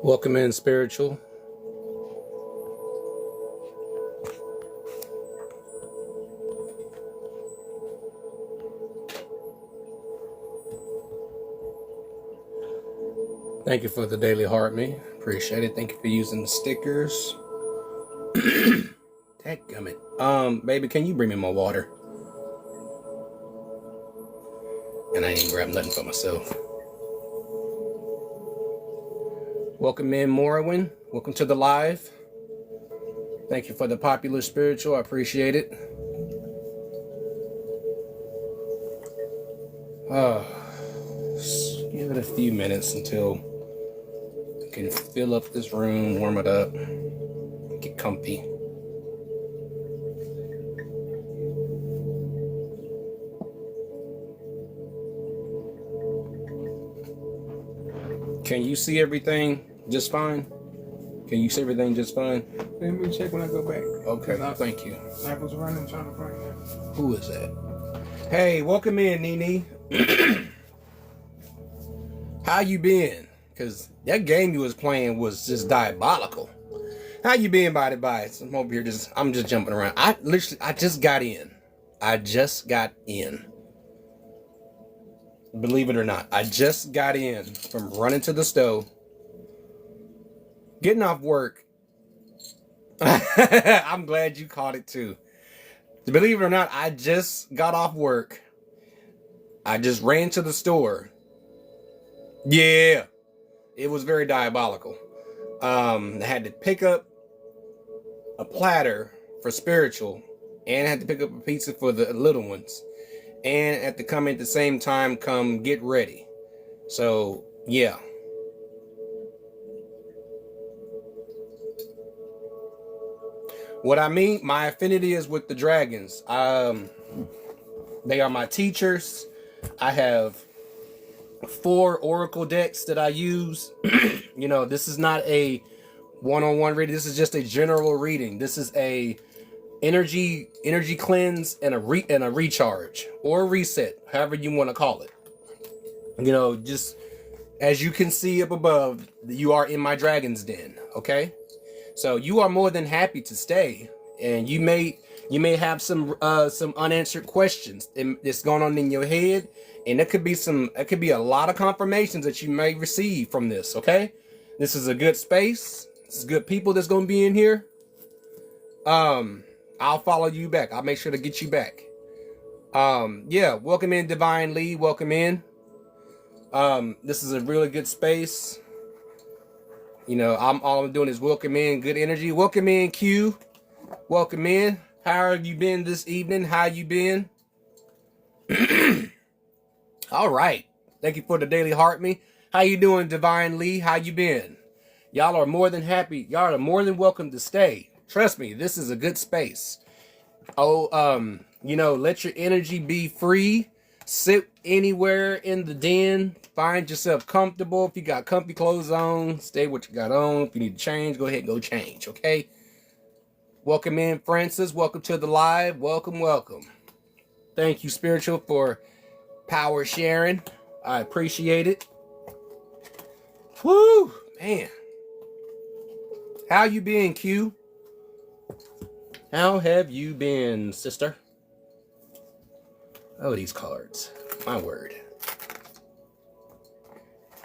Welcome in, spiritual. Thank you for the daily heart me. Appreciate it. Thank you for using the stickers. Dadgummit. Baby, can you bring me my water? And I ain't grabbed nothing for myself. Welcome in, Morrowind. Welcome to the live. Thank you for the popular spiritual. I appreciate it. Give it a few minutes until I can fill up this room, warm it up, get comfy. Can you see everything just fine? Can you see everything just fine? Let me check when I go back. Okay, thank you. I was running trying to find that. Who is that? Hey, welcome in, Nene. How you been? Because that game you was playing was just diabolical. How you been, body? I'm over here I'm just jumping around. I just got in. Believe it or not, I just got in from running to the stove, getting off work. I'm glad you caught it too. Believe it or not, I just got off work. I just ran to the store. Yeah, it was very diabolical. I had to pick up a platter for spiritual, and I had to pick up a pizza for the little ones, and at the same time come get ready. So yeah. What I mean, my affinity is with the dragons. They are my teachers. I have 4 oracle decks that I use. You know, this is not a one-on-one reading. This is just a general reading. This is a energy cleanse and a recharge or a reset, however you want to call it. You know, just as you can see up above, you are in my dragon's den. Okay. So you are more than happy to stay, and you may have some unanswered questions that's going on in your head, and it could be a lot of confirmations that you may receive from this. Okay, this is a good space. This is good people that's going to be in here. I'll follow you back. I'll make sure to get you back. Yeah, welcome in, Divine Lee. Welcome in. This is a really good space. You know, all I'm doing is welcome in good energy. Welcome in, Q. Welcome in. How have you been this evening? How you been? All right. Thank you for the daily heart me. How you doing, Divine Lee? How you been? Y'all are more than happy. Y'all are more than welcome to stay. Trust me, this is a good space. Oh, you know, let your energy be free. Sit anywhere in the den. Find yourself comfortable. If you got comfy clothes on, stay what you got on. If you need to change, go ahead and go change, okay? Welcome in, Francis. Welcome to the live. Welcome, welcome. Thank you, Spiritual, for power sharing. I appreciate it. Woo, man. How you been, Q? How have you been, sister? Oh, these cards. My word.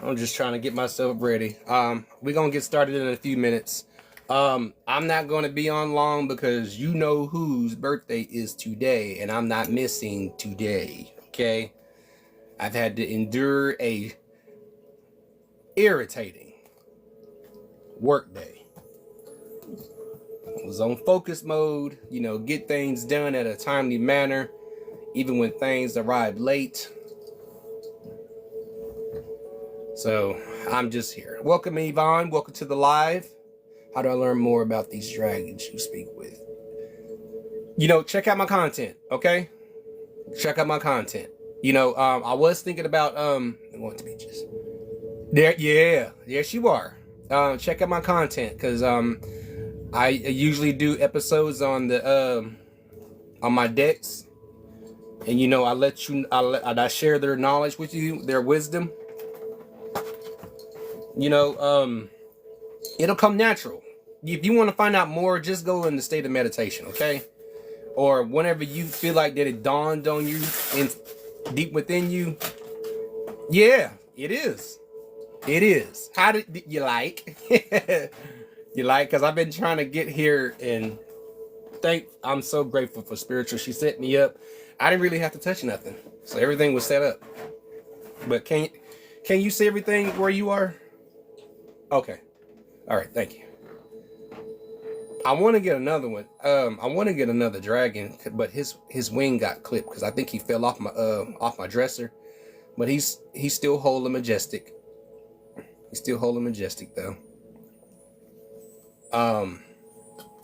I'm just trying to get myself ready. We're going to get started in a few minutes. I'm not going to be on long because you know whose birthday is today, and I'm not missing today, okay? I've had to endure a irritating work day. I was on focus mode, you know, get things done at a timely manner, even when things arrive late. So I'm just here. Welcome, Yvonne. Welcome to the live. How do I learn more about these dragons you speak with? You know, check out my content, okay? Check out my content. You know, I was thinking about going to beaches. There, yeah, yes you are. Check out my content because I usually do episodes on the on my decks, and you know, I share their knowledge with you, their wisdom. You know, It'll come natural. If you want to find out more, just go in the state of meditation, okay? Or whenever you feel like that it dawned on you in deep within you. Yeah, it is. It is. How did you like? You like? Because I've been trying to get here, and I'm so grateful for spiritual. She set me up. I didn't really have to touch nothing, so everything was set up. But can you see everything where you are? Okay. All right. Thank you. I want to get another one. I want to get another dragon, but his wing got clipped because I think he fell off my dresser. But he's still holding majestic. He's still holding majestic though.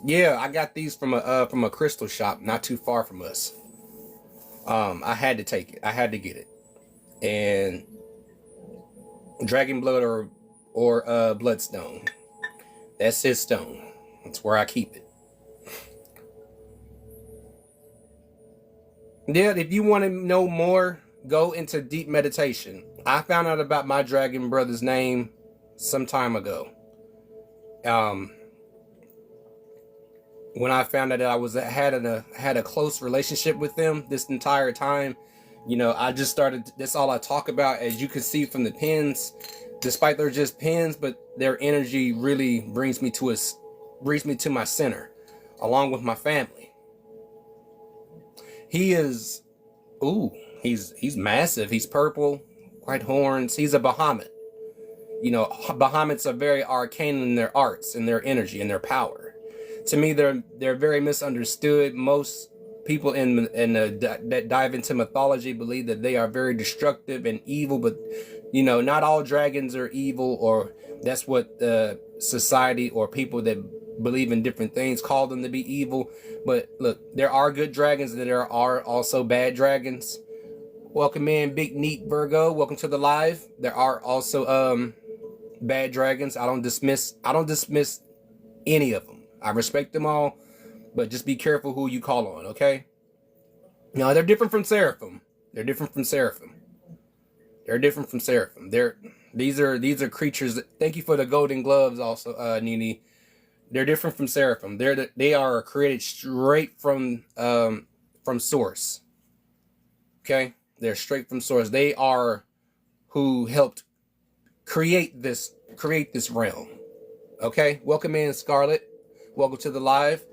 Yeah, I got these from a crystal shop not too far from us. I had to take it. I had to get it. And dragon blood or bloodstone. That's his stone. That's where I keep it. Yeah, if you want to know more, go into deep meditation. I found out about my dragon brother's name some time ago. When I found out that I had a close relationship with them this entire time, I just started. That's all I talk about, as you can see from the pins. Despite they're just pins, but their energy really brings me to my center, along with my family. He is, he's massive. He's purple, white horns. He's a Bahamut. Bahamuts are very arcane in their arts and their energy and their power. To me, they're very misunderstood. Most people that dive into mythology believe that they are very destructive and evil, but not all dragons are evil, or that's what society or people that believe in different things call them to be evil. But look, there are good dragons and there are also bad dragons. Welcome in, Big Neat Virgo. Welcome to the live. There are also bad dragons. I don't dismiss any of them. I respect them all, but just be careful who you call on, okay? Now, they're different from Seraphim. These are creatures thank you for the golden gloves also, Nini. They're different from Seraphim. They are created straight from source. Okay? They're straight from source. They are who helped create this realm. Okay? Welcome in, Scarlet. Welcome to the live.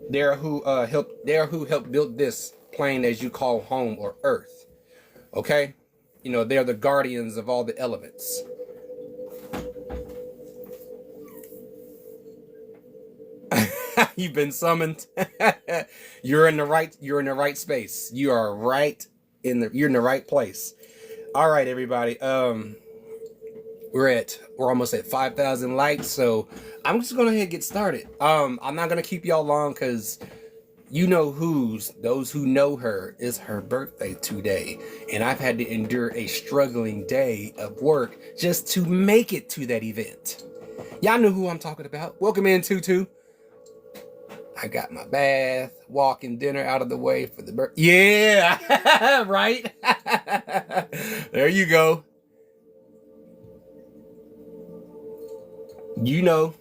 They're who helped build this plane as you call home, or Earth. Okay? They're the guardians of all the elements. You've been summoned. You're in the right space. You're in the right place. All right, everybody. We're almost at 5,000 likes, so I'm just gonna go ahead and get started. I'm not gonna keep y'all long because those who know her, is her birthday today, and I've had to endure a struggling day of work just to make it to that event. Y'all know who I'm talking about. Welcome in, Tutu. I got my bath, walking, dinner out of the way for the birthday. Yeah, right. There you go. You know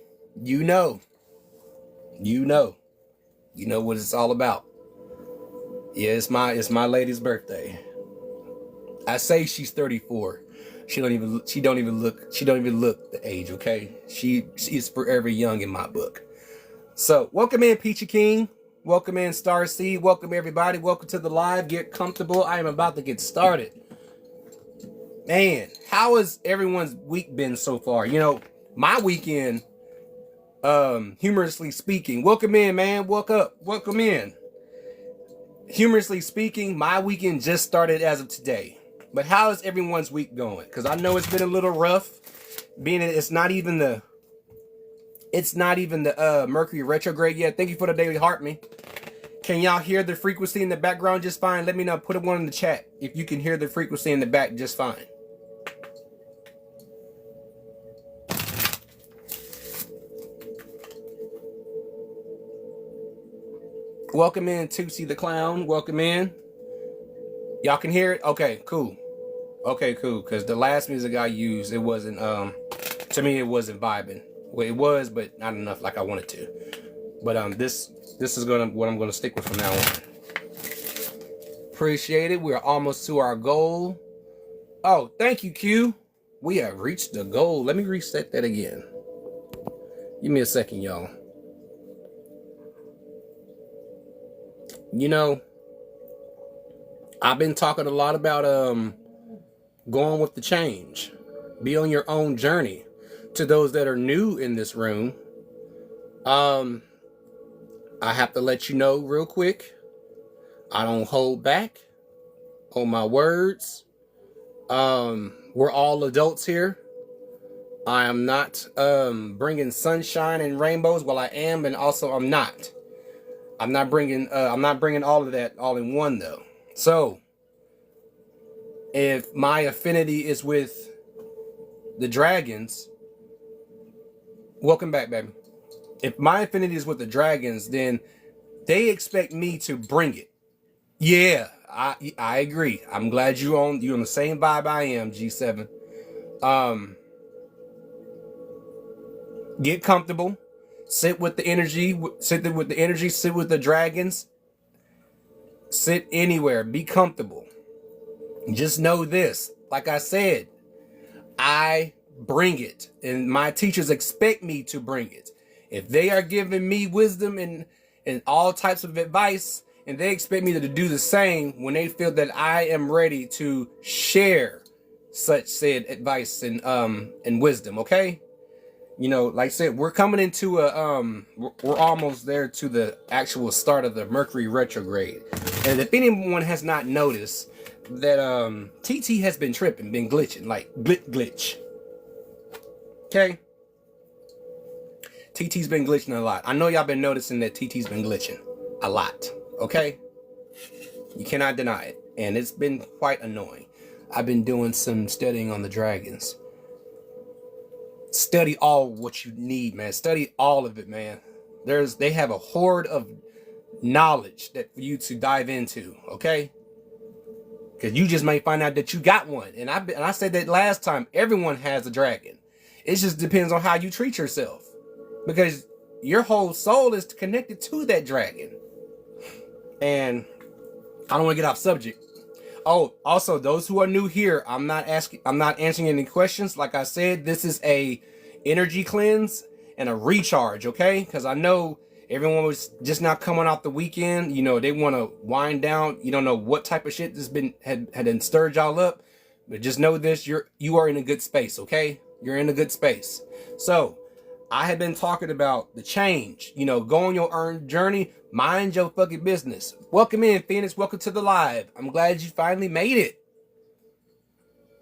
what it's all about. Yeah, it's my lady's birthday. I say she's 34. She don't even look the age, okay? She's forever young in my book. So, welcome in, Peachy King. Welcome in, Star Seed. Welcome, everybody. Welcome to the live. Get comfortable. I am about to get started. Man, how has everyone's week been so far? My weekend, humorously speaking. Welcome in, man. Welcome in. Humorously speaking, my weekend just started as of today. But how is everyone's week going? Because I know it's been a little rough. Being it's not even the Mercury retrograde yet. Thank you for the daily heart me. Can y'all hear the frequency in the background just fine? Let me know. Put one in the chat if you can hear the frequency in the back just fine. Welcome in, Tootsie the Clown. Welcome in. Y'all can hear it? Okay, cool. Because the last music I used, it wasn't To me, it wasn't vibing. Well, it was, but not enough like I wanted to. But this is what I'm gonna stick with from now on. Appreciate it. We're almost to our goal. Oh, thank you, Q. We have reached the goal. Let me reset that again. Give me a second, y'all. You know, I've been talking a lot about going with the change. Be on your own journey. To those that are new in this room, I have to let you know real quick. I don't hold back on my words. We're all adults here. I am not bringing sunshine and rainbows. Well, I am, and also I'm not. I'm not bringing all of that all in one though. So, if my affinity is with the dragons, welcome back, baby. If my affinity is with the dragons, then they expect me to bring it. Yeah, I agree. I'm glad you on the same vibe I am, G7. Get comfortable. Sit with the energy. Sit with the energy. Sit with the dragons. Sit anywhere. Be comfortable. Just know this. Like I said, I bring it, and my teachers expect me to bring it. If they are giving me wisdom and all types of advice, and they expect me to do the same when they feel that I am ready to share such said advice and wisdom, okay? You know, like I said, we're coming into we're almost there to the actual start of the Mercury retrograde. And if anyone has not noticed that TT has been tripping, been glitching, like glitch. Okay? TT's been glitching a lot. I know y'all been noticing that TT's been glitching a lot. Okay? You cannot deny it. And it's been quite annoying. I've been doing some studying on the dragons. Study all what you need, man. Study all of it, man. They have a hoard of knowledge that for you to dive into, okay? Because you just may find out that you got one. And I said that last time. Everyone has a dragon. It just depends on how you treat yourself. Because your whole soul is connected to that dragon. And I don't want to get off subject. Oh, also, those who are new here, I'm not answering any questions. Like I said, this is a energy cleanse and a recharge, okay? Because I know everyone was just not coming off the weekend. You know, they want to wind down. You don't know what type of shit has had stirred y'all up. But just know this, you are in a good space, okay? You're in a good space. So, I have been talking about the change. You know, go on your own journey. Mind your fucking business. Welcome in, Phoenix. Welcome to the live. I'm glad you finally made it.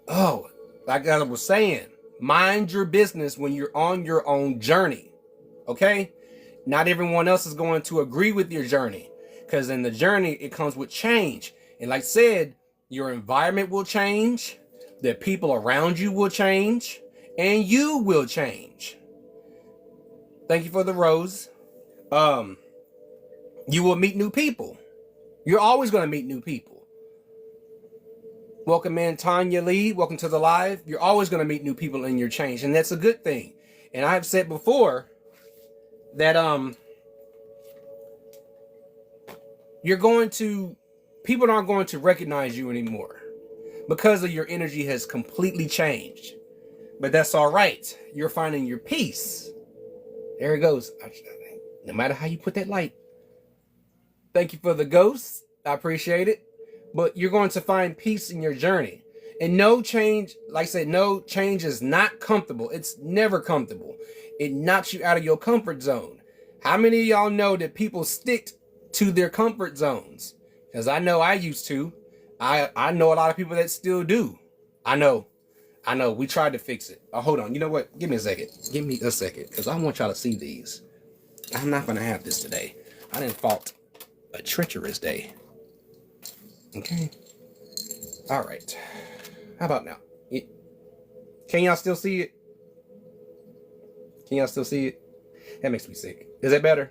Oh, like I was saying, mind your business when you're on your own journey. Okay? Not everyone else is going to agree with your journey. Because in the journey, it comes with change. And like I said, your environment will change. The people around you will change. And you will change. Thank you for the rose. You will meet new people. You're always going to meet new people. Welcome in, Tanya Lee. Welcome to the live. You're always going to meet new people in your change, and that's a good thing. And I've said before that people aren't going to recognize you anymore because of your energy has completely changed. But that's all right. You're finding your peace. There it goes. No matter how you put that light. Thank you for the ghosts. I appreciate it. But you're going to find peace in your journey. And no change, like I said, no change is not comfortable. It's never comfortable. It knocks you out of your comfort zone. How many of y'all know that people stick to their comfort zones? Because I know I used to. I know a lot of people that still do. I know. We tried to fix it. Oh, hold on. You know what? Give me a second. Give me a second. Because I want y'all to see these. I'm not going to have this today. I didn't fault a treacherous day. Okay. All right. How about now? Can y'all still see it? Can y'all still see it? That makes me sick. Is that better?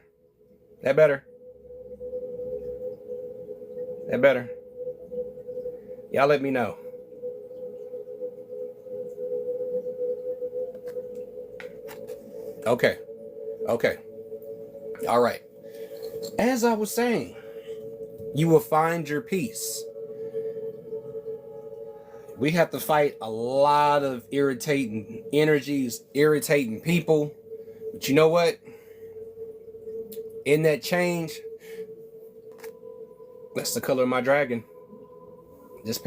That better? That better? Y'all let me know. Okay. Okay. All right. As I was saying, you will find your peace. We have to fight a lot of irritating energies, irritating people. But you know what? In that change, that's the color of my dragon. Just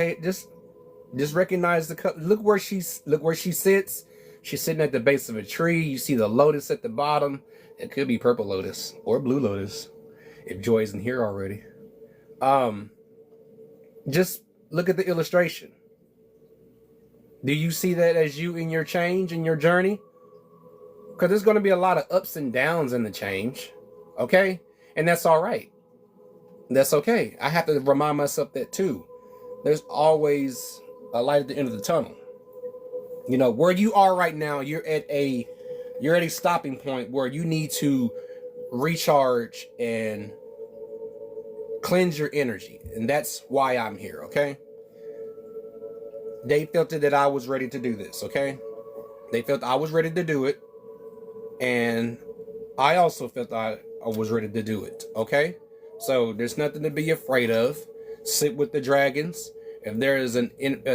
recognize the color. Look where she sits. She's sitting at the base of a tree. You see the lotus at the bottom. It could be purple lotus or blue lotus if Joy isn't here already. Just look at the illustration. Do you see that as you in your change, in your journey? Because there's going to be a lot of ups and downs in the change. Okay? And that's all right. That's okay. I have to remind myself that too. There's always a light at the end of the tunnel. You know, where you are right now, you're at a stopping point where you need to recharge and cleanse your energy. And that's why I'm here, okay? They felt that I was ready to do this, okay? They felt I was ready to do it. And I also felt I was ready to do it, okay? So there's nothing to be afraid of. Sit with the dragons. If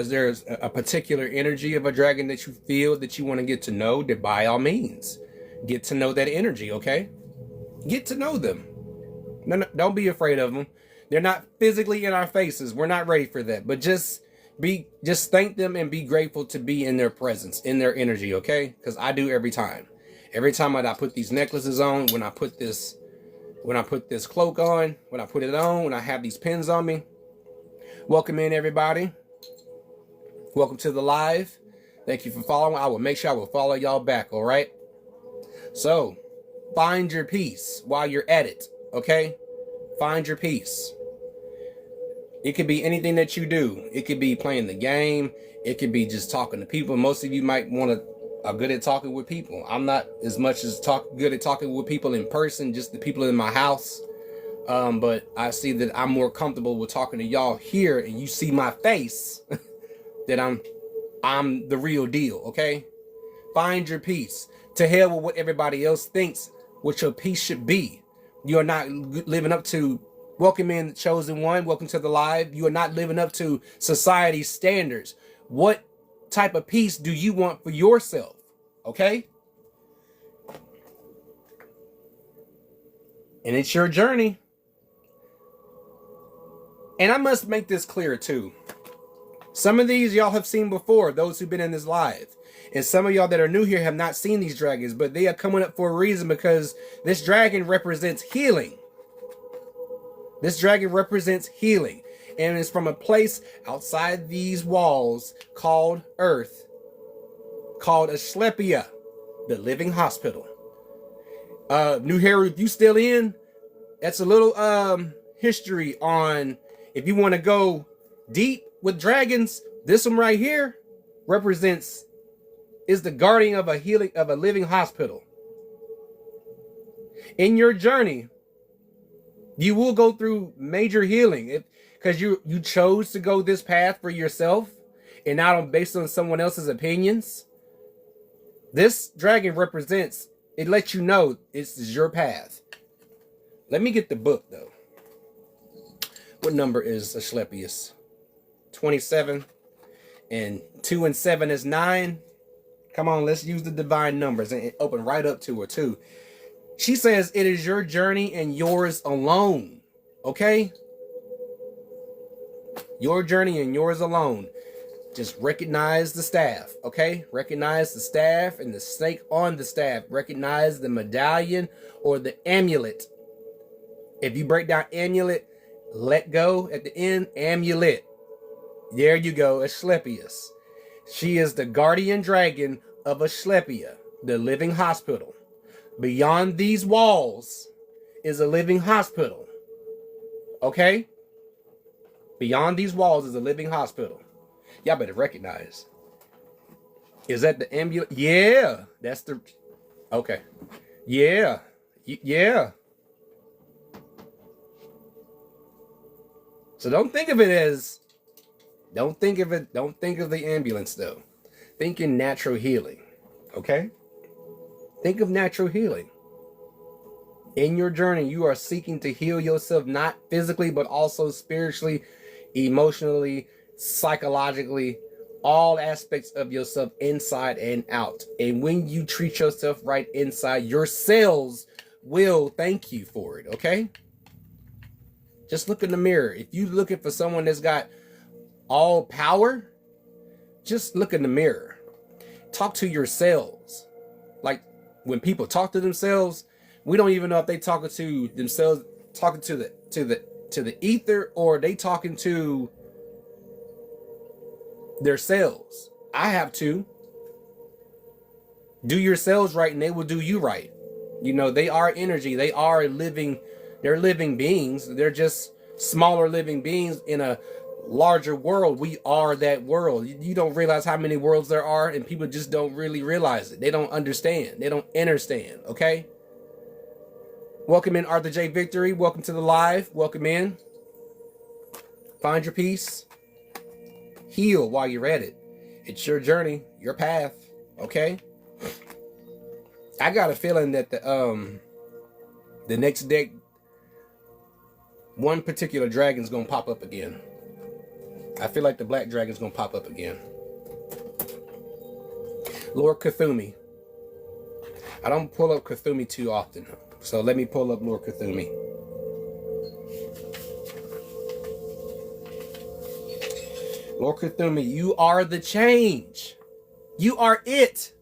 there's a particular energy of a dragon that you feel that you want to get to know, then by all means, get to know that energy, okay? Get to know them. No, don't be afraid of them. They're not physically in our faces. We're not ready for that. But just thank them and be grateful to be in their presence, in their energy, okay? Because I do every time. Every time I put these necklaces on, when I put this cloak on, when I put it on, when I have these pins on me. Welcome in, everybody. Welcome to the live. Thank you for following. I will make sure I will follow y'all back, all right? So, find your peace while you're at it, okay? Find your peace. It could be anything that you do. It could be playing the game. It could be just talking to people. Most of you might are good at talking with people. I'm not as much as good at talking with people in person, just the people in my house. But I see that I'm more comfortable with talking to y'all here, and you see my face that I'm the real deal, okay? Find your peace. To hell with what everybody else thinks what your peace should be. You are not living up to, welcome in the chosen one, welcome to the live. You are not living up to society's standards. What type of peace do you want for yourself? Okay? And it's your journey. And I must make this clear too. Some of these y'all have seen before, those who've been in this live. And some of y'all that are new here have not seen these dragons, but they are coming up for a reason, because this dragon represents healing. This dragon represents healing. And it's from a place outside these walls called Earth, called Asclepia, the living hospital. New Hero, if you still in, that's a little history on, if you want to go deep with dragons, this one right here is the guardian of a living hospital. In your journey, you will go through major healing because you chose to go this path for yourself and not based on someone else's opinions. This dragon represents, it lets you know this is your path. Let me get the book though. What number is Asclepius? 27. And 2 and 7 is 9. Come on, let's use the divine numbers and open right up to her too. She says it is your journey and yours alone. Okay? Your journey and yours alone. Just recognize the staff. Okay? Recognize the staff and the snake on the staff. Recognize the medallion or the amulet. If you break down amulet, let go at the end, amulet. There you go, Asclepius. She is the guardian dragon of Asclepia, the living hospital. Beyond these walls is a living hospital. Okay? Beyond these walls is a living hospital. Y'all better recognize. Is that the ambulance? Yeah, that's the... Okay. Yeah. Yeah. So don't think of it as... Don't think of the ambulance though. Think in natural healing. Okay? Think of natural healing. In your journey, you are seeking to heal yourself, not physically, but also spiritually, emotionally, psychologically, all aspects of yourself inside and out. And when you treat yourself right inside, your cells will thank you for it, okay? Just look in the mirror. If you're looking for someone that's got all power, just look in the mirror. Talk to your cells. Like when people talk to themselves, we don't even know if they talking to themselves, talking to the ether, or they talking to their cells. I have to. Do your cells right and they will do you right. You know, they are energy. They are they're living beings. They're just smaller living beings in a larger world. We are that world. You don't realize how many worlds there are, and people just don't really realize it. They don't understand. They don't understand, okay? Welcome in, Arthur J. Victory. Welcome to the live. Welcome in. Find your peace. Heal while you're at it. It's your journey, your path, okay? I got a feeling that the next deck, one particular dragon's gonna pop up again. I feel like the black dragon's gonna pop up again. Lord Cthulhu. I don't pull up Cthulhu too often, so let me pull up Lord Cthulhu. Lord Cthulhu, you are the change. You are it.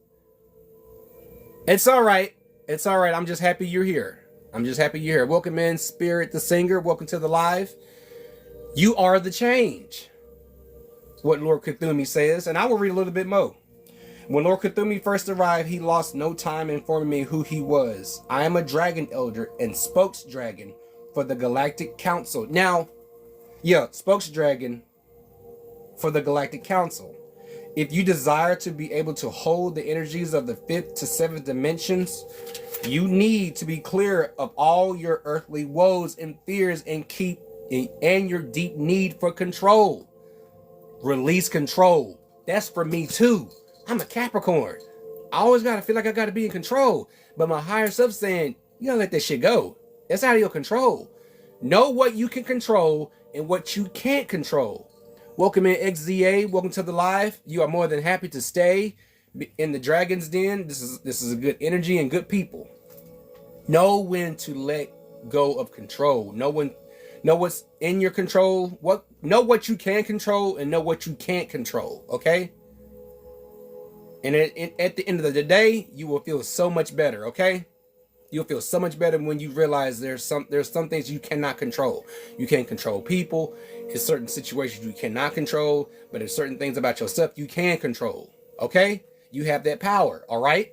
It's all right. It's all right. I'm just happy you're here. I'm just happy you're here. Welcome in, Spirit the Singer. Welcome to the live. You are the change. What Lord Cthulhu says, and I will read a little bit more. When Lord Cthulhu first arrived, he lost no time informing me who he was. I am a dragon elder and spokesdragon for the Galactic Council. Now, yeah, spokesdragon for the Galactic Council. If you desire to be able to hold the energies of the 5th to 7th dimensions, you need to be clear of all your earthly woes and fears and your deep need for control. Release control. That's for me too. I'm a Capricorn. I always gotta feel like I gotta be in control. But my higher self saying, you gotta let that shit go. That's out of your control. Know what you can control and what you can't control. Welcome in, XZA. Welcome to the live. You are more than happy to stay in the Dragon's Den. This is a good energy and good people. Know when to let go of control. Know what's in your control. Know what you can control and know what you can't control. Okay. And at the end of the day, you will feel so much better. Okay. You'll feel so much better when you realize there's some things you cannot control. You can't control people. In certain situations you cannot control, but there's certain things about yourself you can control. Okay? You have that power, all right?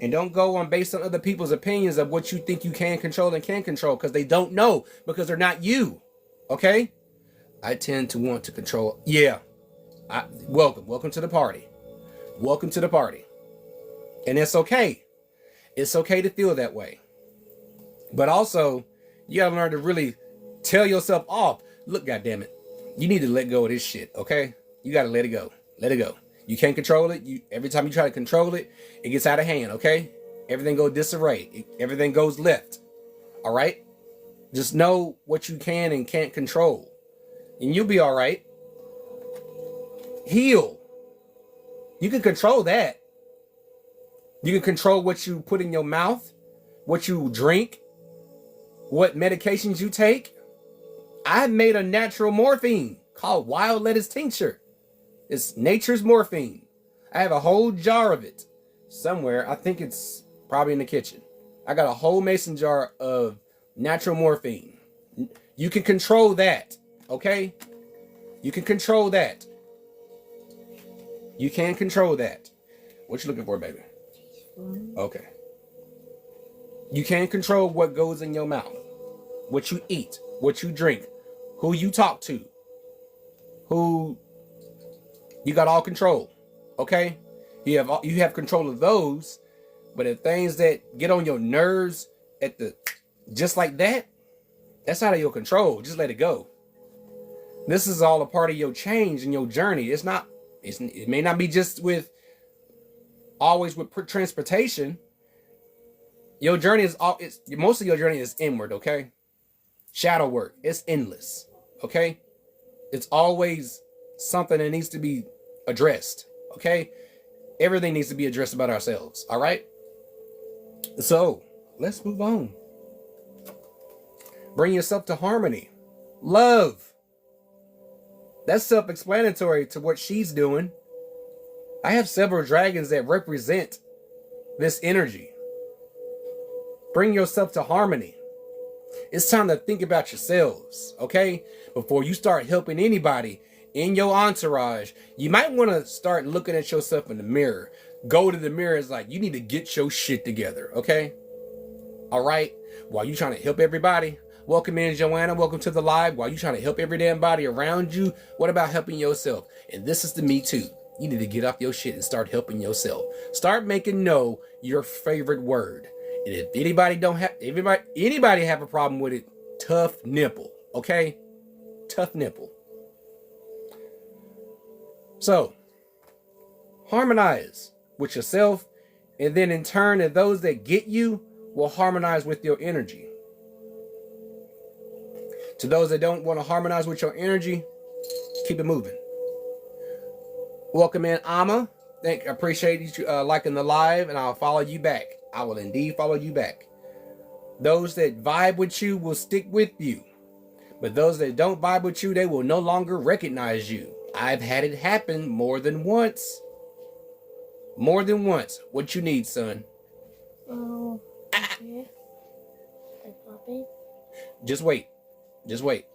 And don't go on based on other people's opinions of what you think you can control and can't control, because they don't know, because they're not you. Okay? I tend to want to control. Yeah. Welcome to the party. Welcome to the party. And it's okay. It's okay to feel that way. But also, you gotta learn to really tell yourself off. Look, goddammit, you need to let go of this shit, okay? You gotta let it go. Let it go. You can't control it. Every time you try to control it, it gets out of hand, okay? Everything goes disarray. Everything goes left. All right? Just know what you can and can't control. And you'll be all right. Heal. You can control that. You can control what you put in your mouth, what you drink, what medications you take. I made a natural morphine called wild lettuce tincture. It's nature's morphine. I have a whole jar of it somewhere. I think it's probably in the kitchen. I got a whole mason jar of natural morphine. You can control that, okay? You can control that. You can control that. What you looking for, baby? Okay. You can control what goes in your mouth, what you eat, what you drink, who you talk to, who you got all control. Okay? You have control of those, but the things that get on your nerves just like that, that's out of your control. Just let it go. This is all a part of your change and your journey. It may not be just always with transportation. Your journey is all. It's most of your journey is inward. Okay. Shadow work. It's endless. Okay. It's always something that needs to be addressed. Okay. Everything needs to be addressed about ourselves. All right. So let's move on. Bring yourself to harmony. Love. That's self-explanatory to what she's doing. I have several dragons that represent this energy. Bring yourself to harmony. It's time to think about yourselves, okay? Before you start helping anybody in your entourage, you might want to start looking at yourself in the mirror. Go to the mirror. It's like, you need to get your shit together, okay? All right? While you trying to help everybody, welcome in, Joanna. Welcome to the live. While you trying to help every damn body around you, what about helping yourself? And this is the me too. You need to get off your shit and start helping yourself. Start making no your favorite word. And if anybody have a problem with it, tough nipple, okay? Tough nipple. So, harmonize with yourself, and then in turn, and those that get you will harmonize with your energy. To those that don't want to harmonize with your energy, keep it moving. Welcome in, Amma. Appreciate you liking the live, and I'll follow you back. I will indeed follow you back. Those that vibe with you will stick with you. But those that don't vibe with you, they will no longer recognize you. I've had it happen more than once. More than once. What you need, son? Oh, okay. Just wait. Just wait.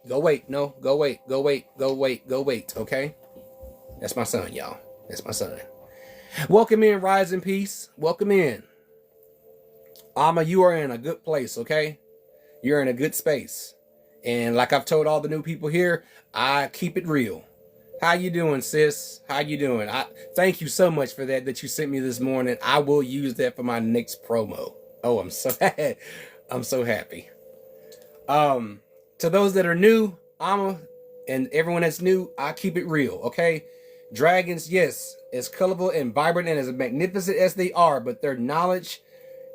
Go wait. No, go wait. Go wait. Go wait. Go wait. Okay? That's my son, y'all. That's my son. Welcome in, Rise in Peace. Welcome in. Amma, you are in a good place, okay? You're in a good space. And like I've told all the new people here, I keep it real. How you doing, sis? How you doing? Thank you so much for that you sent me this morning. I will use that for my next promo. Oh, I'm so I'm so happy. To those that are new, Amma, and everyone that's new, I keep it real, okay? Dragons, yes, as colorful and vibrant and as magnificent as they are, but their knowledge,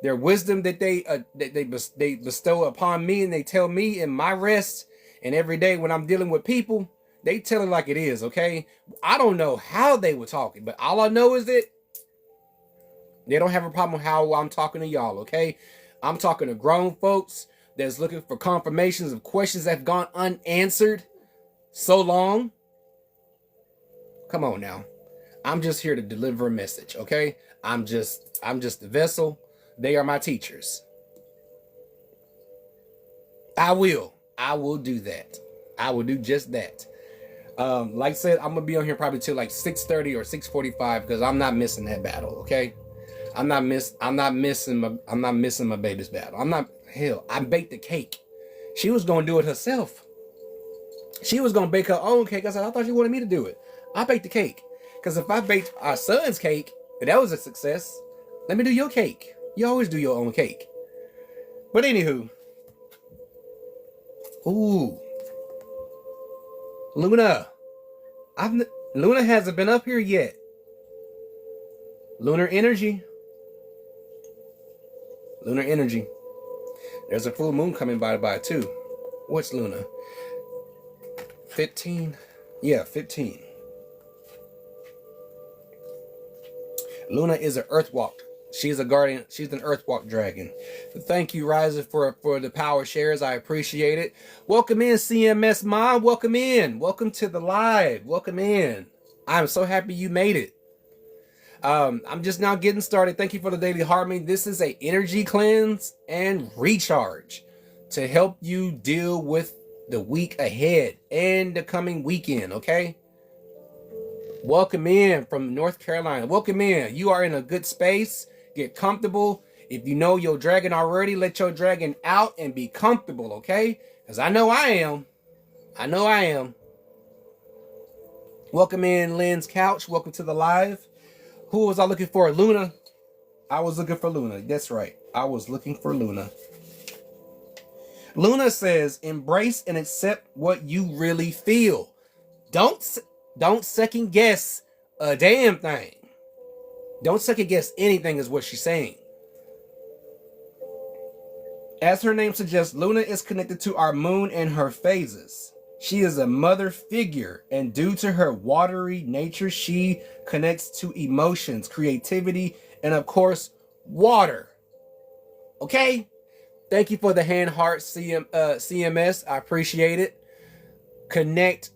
their wisdom that they bestow upon me, and they tell me in my rest and every day when I'm dealing with people, they tell it like it is, okay? I don't know how they were talking, but all I know is that they don't have a problem with how I'm talking to y'all, okay? I'm talking to grown folks that's looking for confirmations of questions that have gone unanswered so long. Come on now. I'm just here to deliver a message, okay? I'm just the vessel. They are my teachers. I will do that. I will do just that. Like I said, I'm gonna be on here probably till like 6:30 or 6:45 because I'm not missing that battle, okay? I'm not missing my baby's battle. I baked the cake. She was gonna do it herself. She was gonna bake her own cake. I said, I thought you wanted me to do it. I baked the cake. Because if I baked our son's cake, that was a success. Let me do your cake. You always do your own cake. But anywho. Ooh. Luna. Luna hasn't been up here yet. Lunar energy. Lunar energy. There's a full moon coming by too. What's Luna? 15? Yeah, 15. Luna is an Earthwalk. She's a guardian. She's an Earthwalk dragon. Thank you, Riser, for the power shares. I appreciate it. Welcome in, CMS Mom. Welcome in. Welcome to the live. Welcome in. I'm so happy you made it. I'm just now getting started. Thank you for the daily harmony. This is a energy cleanse and recharge to help you deal with the week ahead and the coming weekend, okay? Welcome in from North Carolina. Welcome in. You are in a good space. Get comfortable. If you know your dragon already, let your dragon out and be comfortable, okay? Because I know I am. I know I am. Welcome in, Lynn's Couch. Welcome to the live. Who was I looking for? Luna. I was looking for Luna. That's right. I was looking for Luna. Luna says, embrace and accept what you really feel. Don't second guess a damn thing. Don't second guess anything is what she's saying. As her name suggests, Luna is connected to our moon and her phases. She is a mother figure, and due to her watery nature, she connects to emotions, creativity, and of course, water. Okay? Thank you for the hand heart CMS. I appreciate it. Connect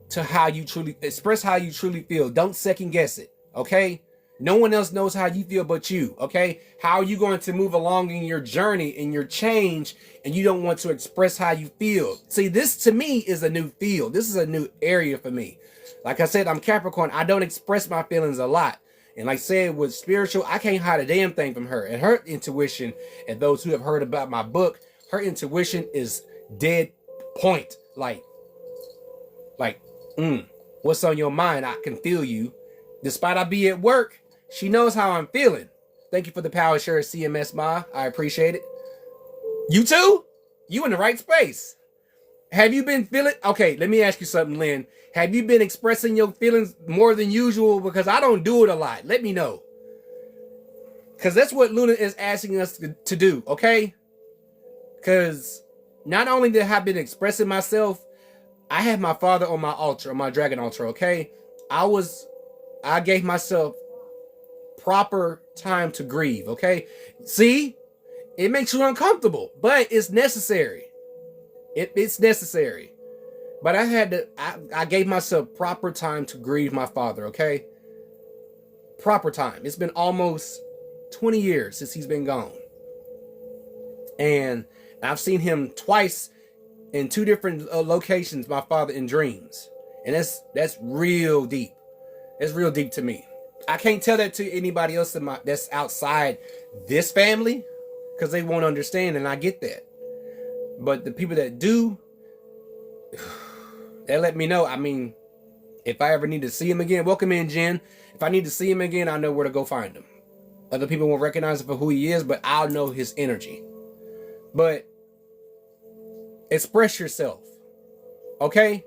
to how you truly express how you truly feel. Don't second guess it. Okay? No one else knows how you feel but you, okay? How are you going to move along in your journey, in your change, and you don't want to express how you feel? See, this to me is a new field. This is a new area for me. Like I said, I'm Capricorn. I don't express my feelings a lot. And like I said, with spiritual, I can't hide a damn thing from her. And her intuition, and those who have heard about my book, her intuition is dead point. Like, what's on your mind? I can feel you. Despite I be at work, she knows how I'm feeling. Thank you for the power share, CMS Ma. I appreciate it. You too? You in the right space. Have you been feeling... Okay, let me ask you something, Lynn. Have you been expressing your feelings more than usual? Because I don't do it a lot. Let me know. Because that's what Luna is asking us to do, okay? Because not only did I have been expressing myself, I had my father on my altar, on my dragon altar, okay? I gave myself proper time to grieve, okay? See? It makes you uncomfortable, but it's necessary. It's necessary. But I gave myself proper time to grieve my father, okay? Proper time. It's been almost 20 years since he's been gone. And I've seen him twice in two different locations, my father, in dreams. And that's real deep. It's real deep to me. I can't tell that to anybody else that's outside this family because they won't understand, and I get that. But the people that do, they let me know. I mean, if I ever need to see him again, welcome in, Jen. If I need to see him again, I know where to go find him. Other people won't recognize him for who he is, but I'll know his energy. But express yourself, okay?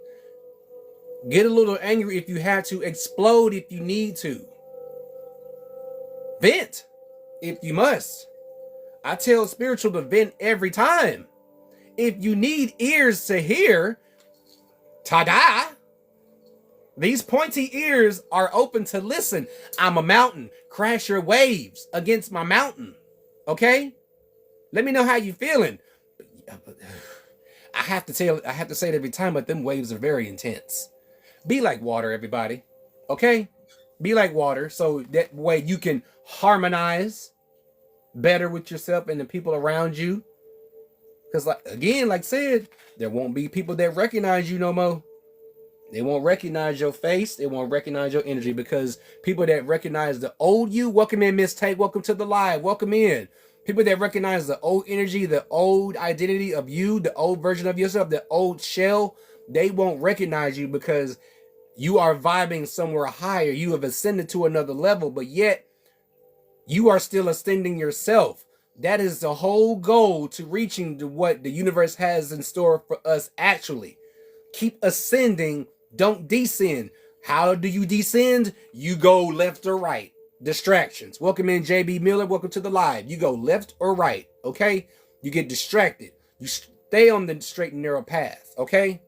Get a little angry if you have to. Explode if you need to. Vent if you must. I tell spiritual to vent every time. If you need ears to hear, ta-da! These pointy ears are open to listen. I'm a mountain. Crash your waves against my mountain. Okay? Let me know how you feeling. I have to say it every time, but them waves are very intense. Be like water, everybody. Okay? Be like water, so that way you can harmonize better with yourself and the people around you. Because, like I said, there won't be people that recognize you no more. They won't recognize your face. They won't recognize your energy, because people that recognize the old you, welcome in, Miss Tate. Welcome to the live. Welcome in. People that recognize the old energy, the old identity of you, the old version of yourself, the old shell, they won't recognize you because you are vibing somewhere higher. You have ascended to another level, but yet you are still ascending yourself. That is the whole goal to reaching to what the universe has in store for us actually. Keep ascending, don't descend. How do you descend? You go left or right. Distractions. Welcome in, JB Miller. Welcome to the live. You go left or right, okay? You get distracted. You stay on the straight and narrow path, okay?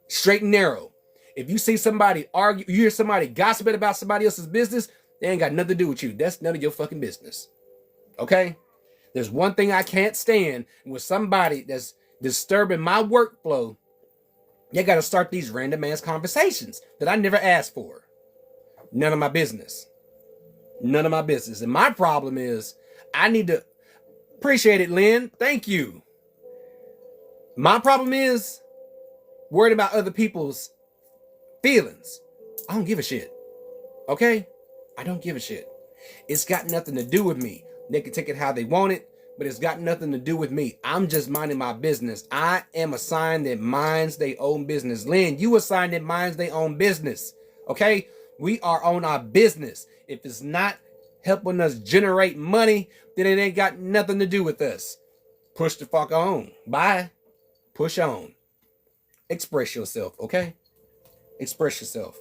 Straight and narrow. If you see somebody argue, you hear somebody gossiping about somebody else's business, they ain't got nothing to do with you. That's none of your fucking business. Okay? There's one thing I can't stand with somebody that's disturbing my workflow. You got to start these random ass conversations that I never asked for. None of my business. None of my business. And my problem is I need to appreciate it, Lynn. Thank you. My problem is worried about other people's feelings. I don't give a shit. Okay? I don't give a shit. It's got nothing to do with me. They can take it how they want it, but it's got nothing to do with me. I'm just minding my business. I am a sign that minds they own business. Lynn, you a sign that minds they own business. Okay? We are on our business. If it's not helping us generate money, then it ain't got nothing to do with us. Push the fuck on. Bye. Push on. Express yourself, okay? Express yourself.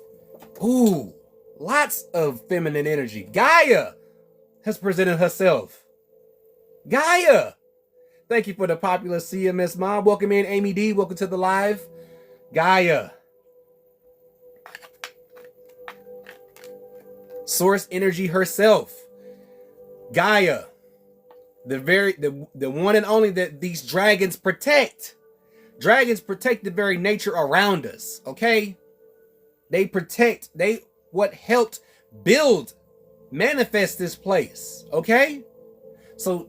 Ooh, lots of feminine energy. Gaia has presented herself. Gaia. Thank you for the popular CMS mom. Welcome in, Amy D. Welcome to the live. Gaia. Source energy herself. Gaia. The one and only that these dragons protect. Dragons protect the very nature around us, okay? They protect, what helped build, manifest this place, okay? So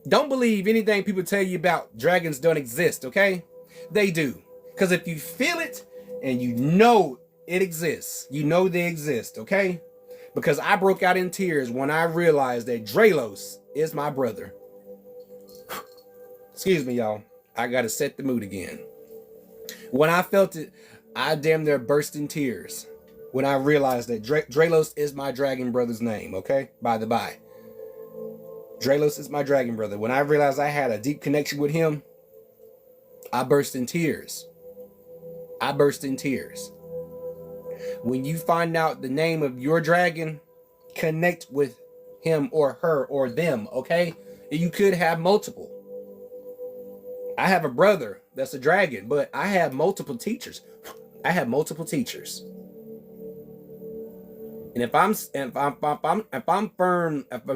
don't believe anything people tell you about dragons don't exist, okay? They do. Because if you feel it and you know it exists, you know they exist, okay? Because I broke out in tears when I realized that Draelos is my brother. Excuse me, y'all. I gotta set the mood again. When I felt it, I damn near burst in tears when I realized that Draelos is my dragon brother's name, okay? By the by. Draelos is my dragon brother. When I realized I had a deep connection with him, I burst in tears. I burst in tears. When you find out the name of your dragon, connect with him or her or them, okay? You could have multiple. I have a brother that's a dragon, but I have multiple teachers. I have multiple teachers. And if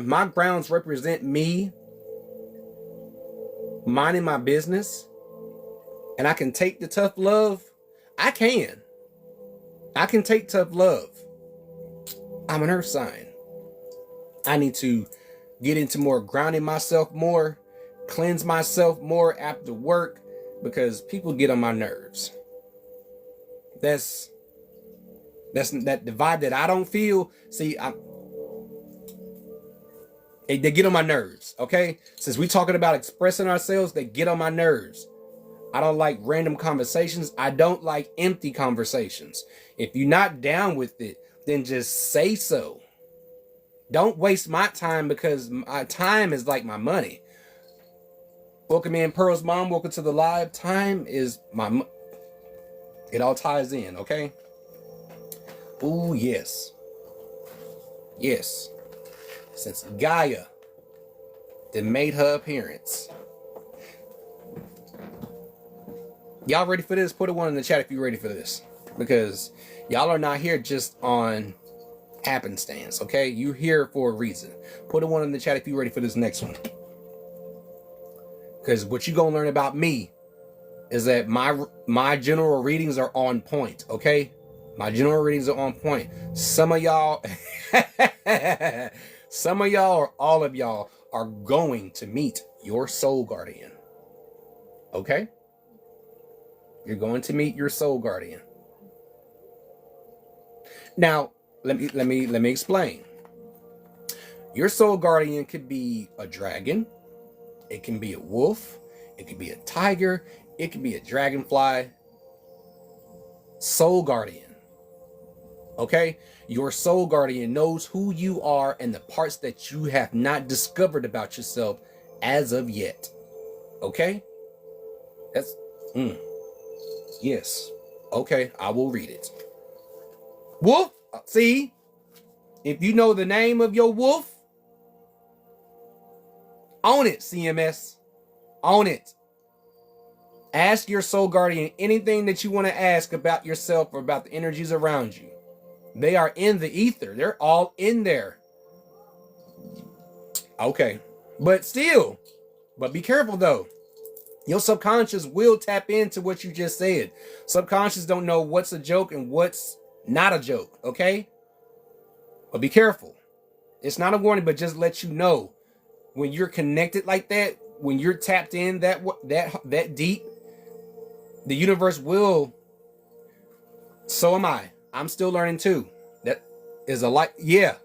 my grounds represent me minding my business, and I can take the tough love, I can take tough love. I'm an earth sign. I need to get into more grounding myself more, cleanse myself more after work, because people get on my nerves. That's that the vibe that I don't feel. See, they get on my nerves, okay? Since we talking about expressing ourselves, they get on my nerves. I don't like random conversations. I don't like empty conversations. If you're not down with it, then just say so. Don't waste my time, because my time is like my money. Welcome in, Pearl's mom. Welcome to the live. Time is my... It all ties in, okay? Ooh, yes. Yes. Since Gaia that made her appearance. Y'all ready for this? Put a 1 in the chat if you're ready for this. Because y'all are not here just on happenstance, okay? You're here for a reason. Put a 1 in the chat if you're ready for this next one. Because what you're going to learn about me is that my general readings are on point, okay? My general readings are on point. Some of y'all, or all of y'all are going to meet your soul guardian, okay? You're going to meet your soul guardian. Now, let me explain. Your soul guardian could be a dragon. It can be a wolf. It could be a tiger. It could be a dragonfly. Soul guardian. Okay? Your soul guardian knows who you are and the parts that you have not discovered about yourself as of yet. Okay? That's... Yes. Okay, I will read it. Wolf, see? If you know the name of your wolf, own it, CMS. Own it. Ask your soul guardian anything that you want to ask about yourself or about the energies around you. They are in the ether. They're all in there. Okay. But be careful though. Your subconscious will tap into what you just said. Subconscious don't know what's a joke and what's not a joke, okay? But be careful. It's not a warning, but just let you know when you're connected like that, when you're tapped in that deep, the universe will. So am I. I'm still learning too. That is a like, yeah.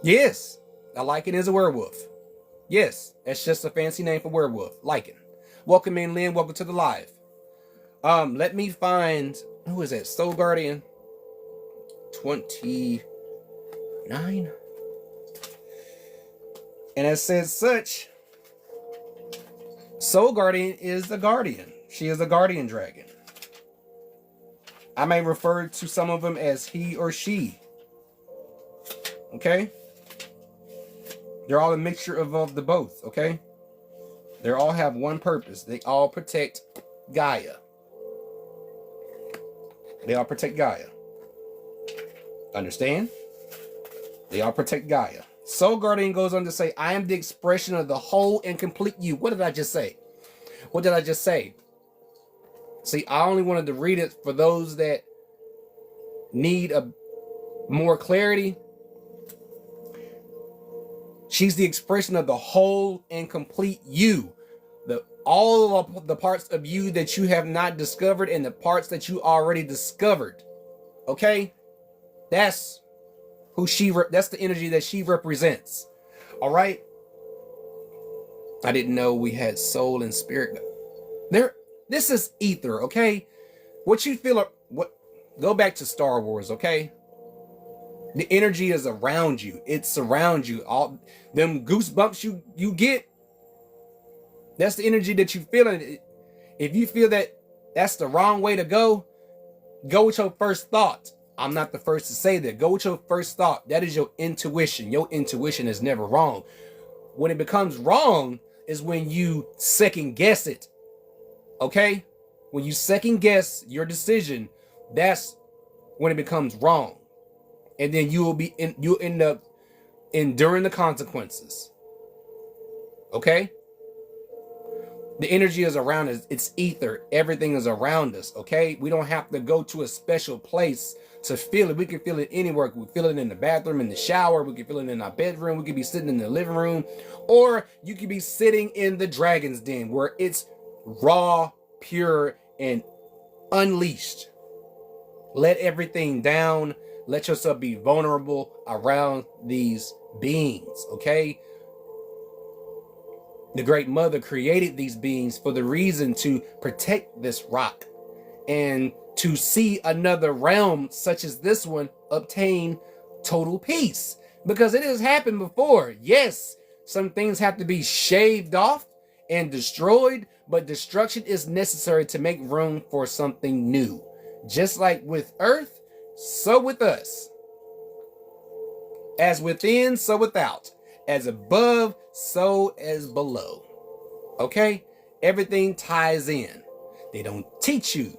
Yes, a Lycan is a werewolf. Yes, that's just a fancy name for werewolf. Lycan. Welcome in, Lynn. Welcome to the live. Let me find, who is that? Soul Guardian 29. And it says such, Soul Guardian is the guardian. She is a guardian dragon. I may refer to some of them as he or she. Okay? They're all a mixture of the both, okay? They all have one purpose. They all protect Gaia. They all protect Gaia. Understand? They all protect Gaia. Soul Guardian goes on to say, I am the expression of the whole and complete you. What did I just say? What did I just say? See, I only wanted to read it for those that need a more clarity. She's the expression of the whole and complete you. All of the parts of you that you have not discovered and the parts that you already discovered. Okay? That's who that's the energy that she represents. All right? I didn't know we had soul and spirit. This is ether, okay? What you feel, go back to Star Wars, okay? The energy is around you. It surrounds you. All them goosebumps you get, that's the energy that you feel. If you feel that that's the wrong way to go with your first thought. I'm not the first to say that. Go with your first thought. That is your intuition. Your intuition is never wrong. When it becomes wrong is when you second guess it. Okay? When you second guess your decision, that's when it becomes wrong. And then you'll end up enduring the consequences. Okay? The energy is around us. It's ether. Everything is around us. Okay? We don't have to go to a special place to feel it. We can feel it anywhere. We feel it in the bathroom, in the shower. We can feel it in our bedroom. We could be sitting in the living room. Or you could be sitting in the dragon's den where it's raw, pure, and unleashed. Let everything down. Let yourself be vulnerable around these beings. Okay? The Great Mother created these beings for the reason to protect this rock and to see another realm such as this one obtain total peace. Because it has happened before. Yes, some things have to be shaved off and destroyed, but destruction is necessary to make room for something new. Just like with Earth, so with us. As within, so without. As above, so as below. Okay? Everything ties in. They don't teach you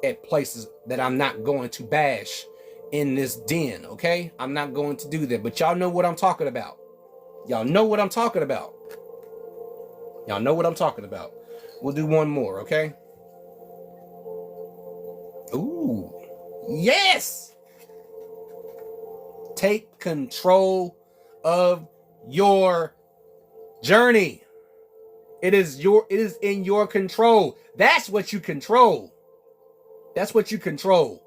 at places that I'm not going to bash in this den, okay? I'm not going to do that, but y'all know what I'm talking about. Y'all know what I'm talking about. Y'all know what I'm talking about. We'll do one more, okay? Ooh, yes! Take control of your journey. It is in your control. That's what you control. That's what you control.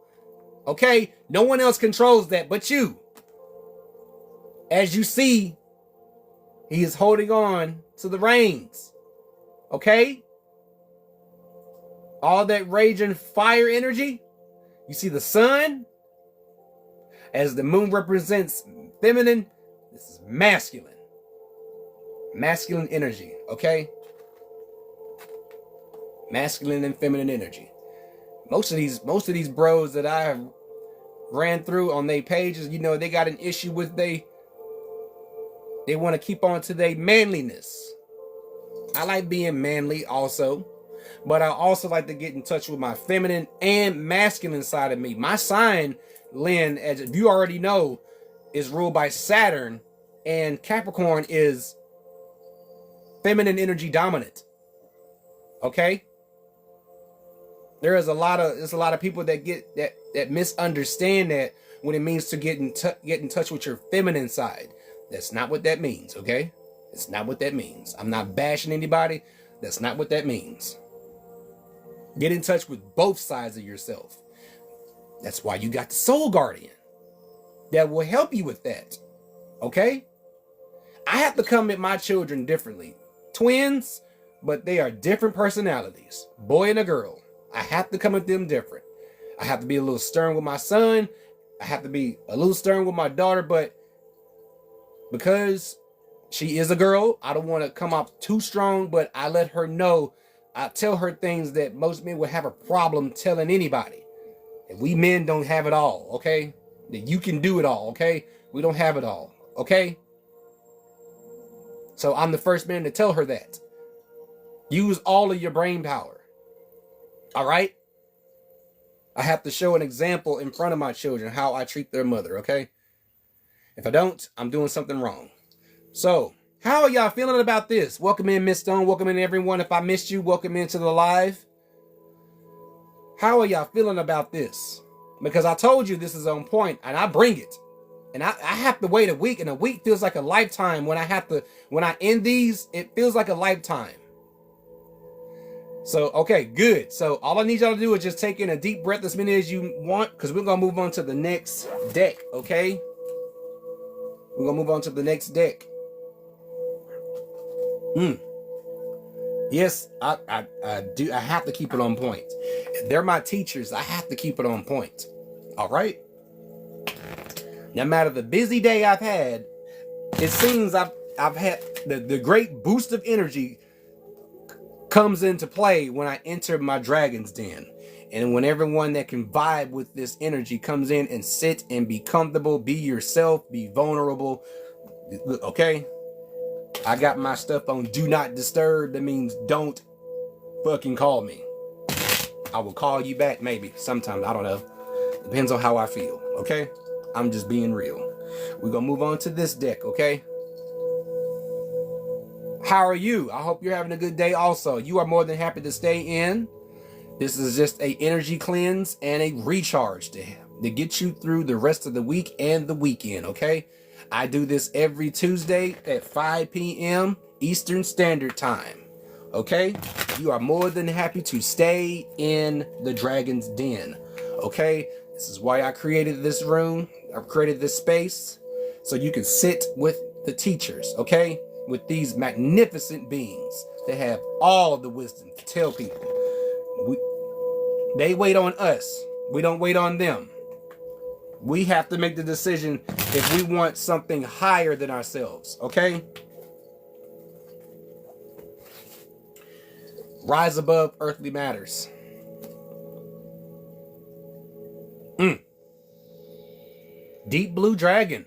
Okay? No one else controls that but you. As you see, he is holding on to the reins. Okay? All that raging fire energy. You see the sun? As the moon represents feminine, this is masculine. Masculine energy, okay? Masculine and feminine energy. Most of these bros that I have ran through on their pages, you know, they got an issue with they want to keep on to their manliness. I like being manly also, but I also like to get in touch with my feminine and masculine side of me. My sign, Lynn, as if you already know, is ruled by Saturn, and Capricorn is feminine energy dominant. Okay? There's a lot of people that get that misunderstand that when it means to get in touch with your feminine side. That's not what that means, okay? It's not what that means. I'm not bashing anybody. That's not what that means. Get in touch with both sides of yourself. That's why you got the Soul Guardian that will help you with that. Okay? I have to come at my children differently. Twins, but they are different personalities. Boy and a girl. I have to come at them different. I have to be a little stern with my son. I have to be a little stern with my daughter, but because she is a girl, I don't want to come off too strong, but I let her know. I tell her things that most men would have a problem telling anybody. And we men don't have it all, okay? That you can do it all, okay? We don't have it all, okay? So I'm the first man to tell her that. Use all of your brain power. All right? I have to show an example in front of my children how I treat their mother, okay? If I don't, I'm doing something wrong. So, how are y'all feeling about this? Welcome in, Miss Stone. Welcome in, everyone. If I missed you, welcome into the live. How are y'all feeling about this? Because I told you this is on point, and I bring it. And I have to wait a week, and a week feels like a lifetime. When I end these, it feels like a lifetime. So, okay, good. So all I need y'all to do is just take in a deep breath as many as you want, because we're going to move on to the next deck, okay? We're going to move on to the next deck. Yes, I do. I have to keep it on point. They're my teachers. I have to keep it on point. All right? No matter the busy day I've had, it seems I've had the great boost of energy comes into play when I enter my dragon's den. And when everyone that can vibe with this energy comes in and sit and be comfortable, be yourself, be vulnerable. Okay? I got my stuff on do not disturb. That means don't fucking call me. I will call you back maybe sometime. I don't know. Depends on how I feel. Okay? I'm just being real. We're going to move on to this deck, okay? How are you? I hope you're having a good day also. You are more than happy to stay in. This is just a energy cleanse and a recharge to get you through the rest of the week and the weekend, okay? I do this every Tuesday at 5 p.m. Eastern Standard Time, okay? You are more than happy to stay in the Dragon's Den, okay? This is why I created this room. I've created this space so you can sit with the teachers, okay? With these magnificent beings that have all the wisdom to tell people. They wait on us. We don't wait on them. We have to make the decision if we want something higher than ourselves, okay? Rise above earthly matters. Deep Blue Dragon.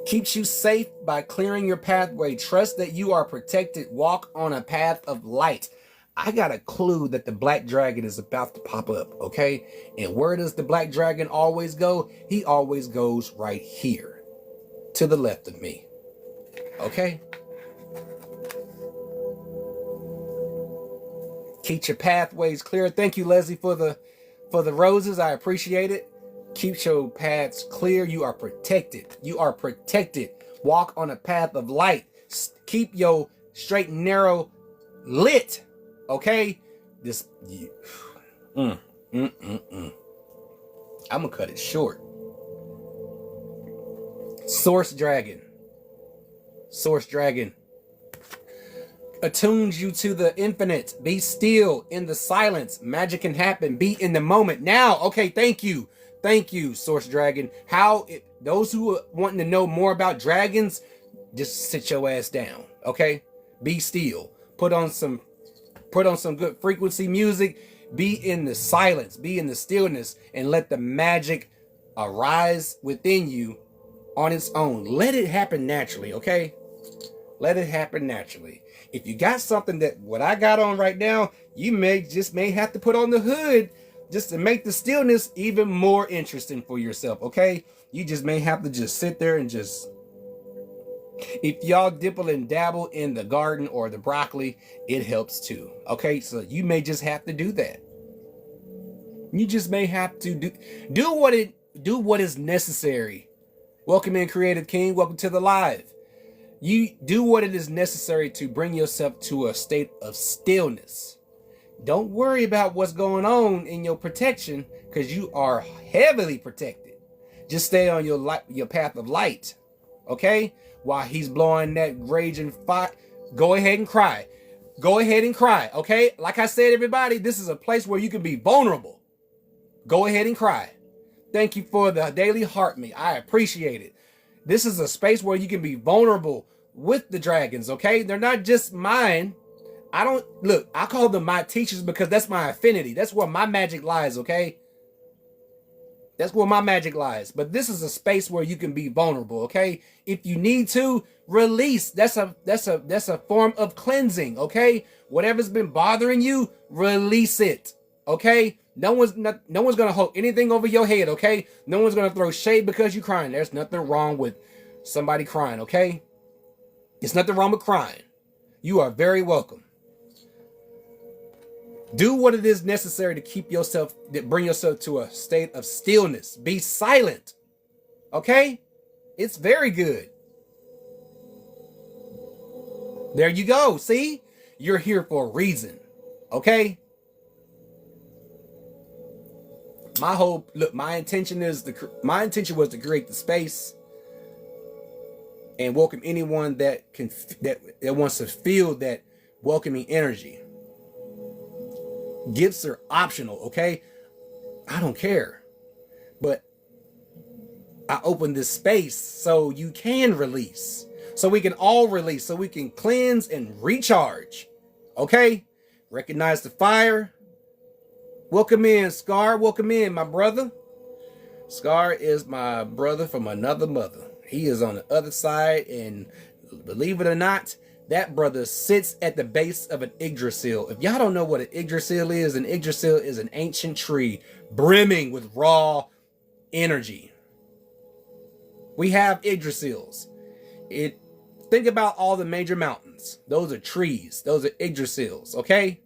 Keeps you safe by clearing your pathway. Trust that you are protected. Walk on a path of light. I got a clue that the black dragon is about to pop up, okay? And where does the black dragon always go? He always goes right here, to the left of me, okay? Keep your pathways clear. Thank you, Leslie, for the roses. I appreciate it. Keep your paths clear. You are protected. You are protected. Walk on a path of light. Keep your straight and narrow lit. Okay? I'm gonna cut it short. Source Dragon. Source Dragon attunes you to the infinite. Be still in the silence. Magic can happen. Be in the moment. Now, okay, thank you. Thank you, Source Dragon. Those who are wanting to know more about dragons, just sit your ass down, okay? Be still. Put on some good frequency music. Be in the silence. Be in the stillness and let the magic arise within you on its own. Let it happen naturally, okay? Let it happen naturally. If you got something that what I got on right now, you may have to put on the hood just to make the stillness even more interesting for yourself, okay? You just may have to just sit there and just... If y'all dibble and dabble in the garden or the broccoli, it helps too, okay? So you may just have to do that. You just may have to do what is necessary. Welcome in, Creative King. Welcome to the live. You do what it is necessary to bring yourself to a state of stillness. Don't worry about what's going on in your protection because you are heavily protected. Just stay on your path of light, okay? While he's blowing that raging fire, go ahead and cry. Go ahead and cry, okay? Like I said, everybody, this is a place where you can be vulnerable. Go ahead and cry. Thank you for the daily heart me. I appreciate it. This is a space where you can be vulnerable with the dragons, okay? They're not just mine. I call them my teachers because that's my affinity. That's where my magic lies, okay? That's where my magic lies. But this is a space where you can be vulnerable, okay? If you need to, release. That's a form of cleansing, okay? Whatever's been bothering you, release it. Okay? No one's gonna hold anything over your head, okay? No one's gonna throw shade because you're crying. There's nothing wrong with somebody crying, okay? There's nothing wrong with crying. You are very welcome. Do what it is necessary to bring yourself to a state of stillness. Be silent. Okay? It's very good. There you go. See? You're here for a reason. Okay? My intention was to create the space and welcome anyone that wants to feel that welcoming energy. Gifts are optional, okay? I don't care. But I opened this space so you can release. So we can all release. So we can cleanse and recharge. Okay? Recognize the fire. Welcome in, Scar. Welcome in, my brother. Scar is my brother from another mother. He is on the other side, and believe it or not, that brother sits at the base of an Yggdrasil. If y'all don't know what an Yggdrasil is, an Yggdrasil is an ancient tree brimming with raw energy. We have Yggdrasils. Think about all the major mountains. Those are trees. Those are Yggdrasils, okay?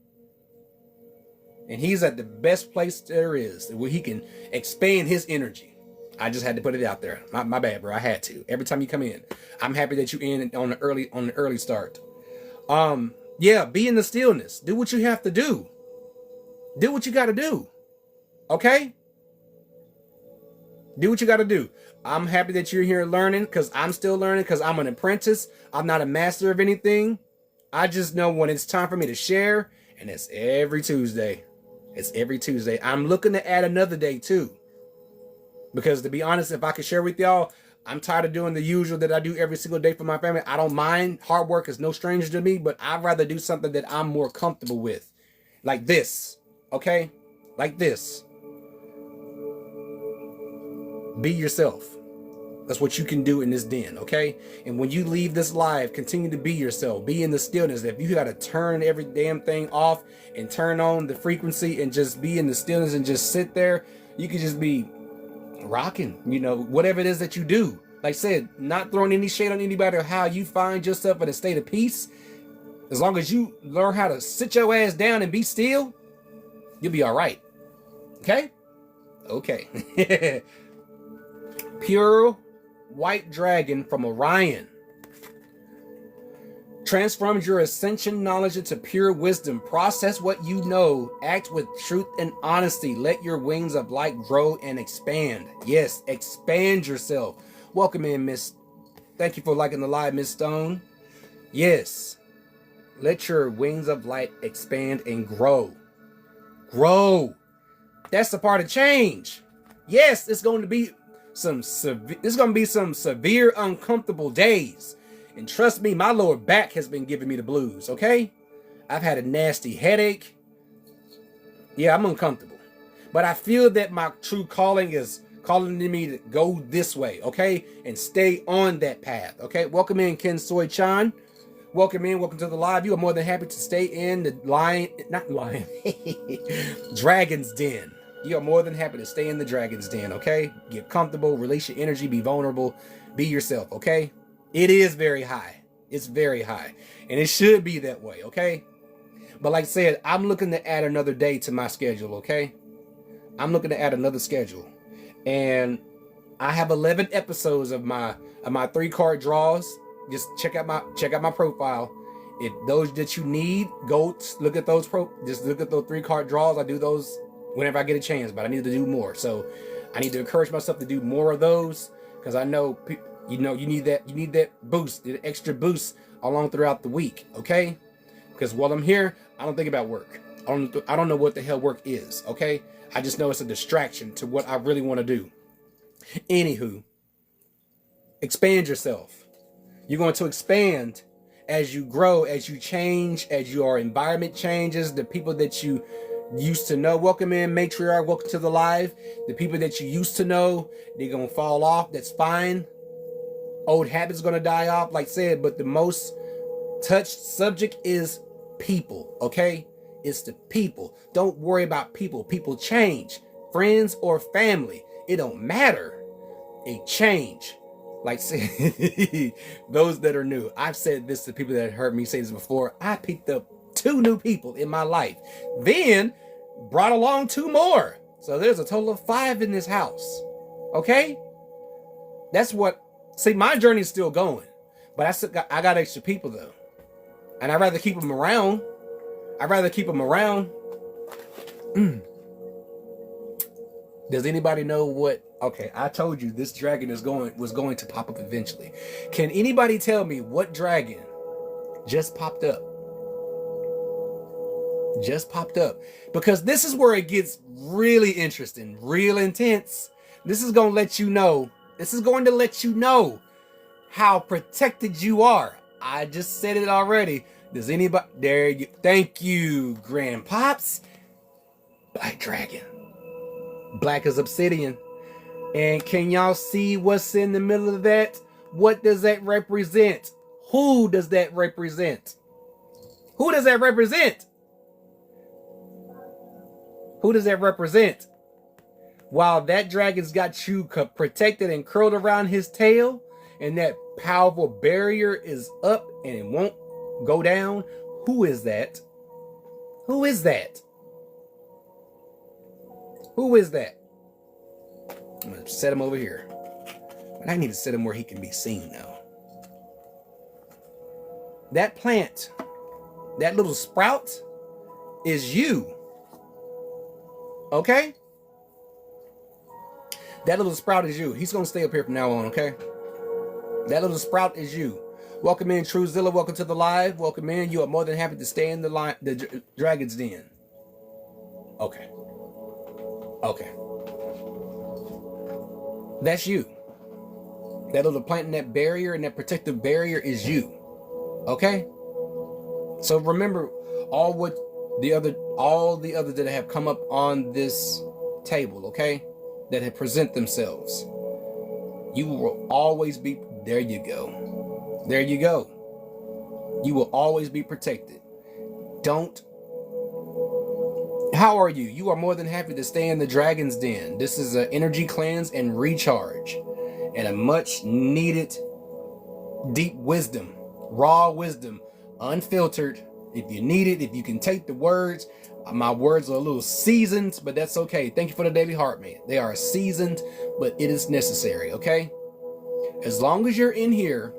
And he's at the best place there is, where he can expand his energy. I just had to put it out there. My bad, bro. I had to. Every time you come in, I'm happy that you in on the early start. Yeah, be in the stillness. Do what you have to do. Do what you got to do. Okay? Do what you got to do. I'm happy that you're here learning, because I'm still learning, because I'm an apprentice. I'm not a master of anything. I just know when it's time for me to share, and it's every Tuesday. It's every Tuesday. I'm looking to add another day too. Because to be honest, if I could share with y'all, I'm tired of doing the usual that I do every single day for my family. I don't mind. Hard work is no stranger to me, but I'd rather do something that I'm more comfortable with. Like this. Okay? Like this. Be yourself. That's what you can do in this den, okay? And when you leave this live, continue to be yourself. Be in the stillness. If you got to turn every damn thing off and turn on the frequency and just be in the stillness and just sit there, you can just be rocking, whatever it is that you do. Like I said, not throwing any shade on anybody or how you find yourself in a state of peace. As long as you learn how to sit your ass down and be still, you'll be all right. Okay? Okay. Pure white dragon from Orion. Transforms your ascension knowledge into pure wisdom. Process what you know. Act with truth and honesty. Let your wings of light grow and expand. Yes, expand yourself. Welcome in, Miss. Thank you for liking the live, Miss Stone. Yes. Let your wings of light expand and grow. Grow. That's the part of change. Yes, it's going to be some severe, uncomfortable days. And trust me, my lower back has been giving me the blues, okay? I've had a nasty headache. Yeah, I'm uncomfortable. But I feel that my true calling is calling to me to go this way, okay? And stay on that path, okay? Welcome in, Ken Soy Chan. Welcome in, welcome to the live. You are more than happy to stay in the Dragon's Den. You are more than happy to stay in the Dragon's Den, okay? Get comfortable, release your energy, be vulnerable, be yourself, okay? It is very high. It's very high. And it should be that way, okay? But like I said, I'm looking to add another day to my schedule, okay? I'm looking to add another schedule. And I have 11 episodes of my 3-card draws. Just check out my profile. If those that you need, go look at those just look at those 3-card draws. I do those whenever I get a chance, but I need to do more. So I need to encourage myself to do more of those, because I know you need that boost, the extra boost along throughout the week, okay? Because while I'm here, I don't think about work. I don't know what the hell work is, okay? I just know it's a distraction to what I really want to do. Anywho, expand yourself. You're going to expand as you grow, as you change, as your environment changes, the people that you used to know. Welcome in, matriarch. Welcome to the live. The people that you used to know, they're gonna fall off. That's fine. Old habits gonna die off, like I said. But the most touched subject is people. Okay, it's the people. Don't worry about people. People change. Friends or family, it don't matter. They change. Like say, those that are new. I've said this to people that heard me say this before. I picked up 2 new people in my life, then brought along 2 more. So there's a total of 5 in this house. Okay, that's what. See, my journey's still going, but I got extra people though, and I'd rather keep them around. Does anybody know what? Okay, I told you this dragon was going to pop up eventually. Can anybody tell me what dragon just popped up? Just popped up. Because this is where it gets really interesting, real intense. This is going to let you know. This is going to let you know how protected you are. I just said it already. Does anybody? There you. Thank you, Grandpops. Black dragon. Black as obsidian. And can y'all see what's in the middle of that? What does that represent? Who does that represent? Who does that represent? Who does that represent? While that dragon's got you protected and curled around his tail, and that powerful barrier is up and it won't go down, who is that? Who is that? Who is that? I'm going to set him over here. But I need to set him where he can be seen now. That plant, that little sprout, is you. Okay? That little sprout is you. He's going to stay up here from now on, okay? That little sprout is you. Welcome in, Truezilla. Welcome to the live. Welcome in. You are more than happy to stay in the Dragon's Den. Okay. Okay. That's you. That little plant in that barrier and that protective barrier is you. Okay? So remember all the other that have come up on this table, okay? That have present themselves. You will always be, there you go. There you go. You will always be protected. Don't. How are you? You are more than happy to stay in the Dragon's Den. This is an energy cleanse and recharge, and a much needed deep wisdom, raw wisdom, unfiltered. If you need it, if you can take the words, my words are a little seasoned, but that's okay. Thank you for the daily heart, man. They are seasoned, but it is necessary, okay? As long as you're in here,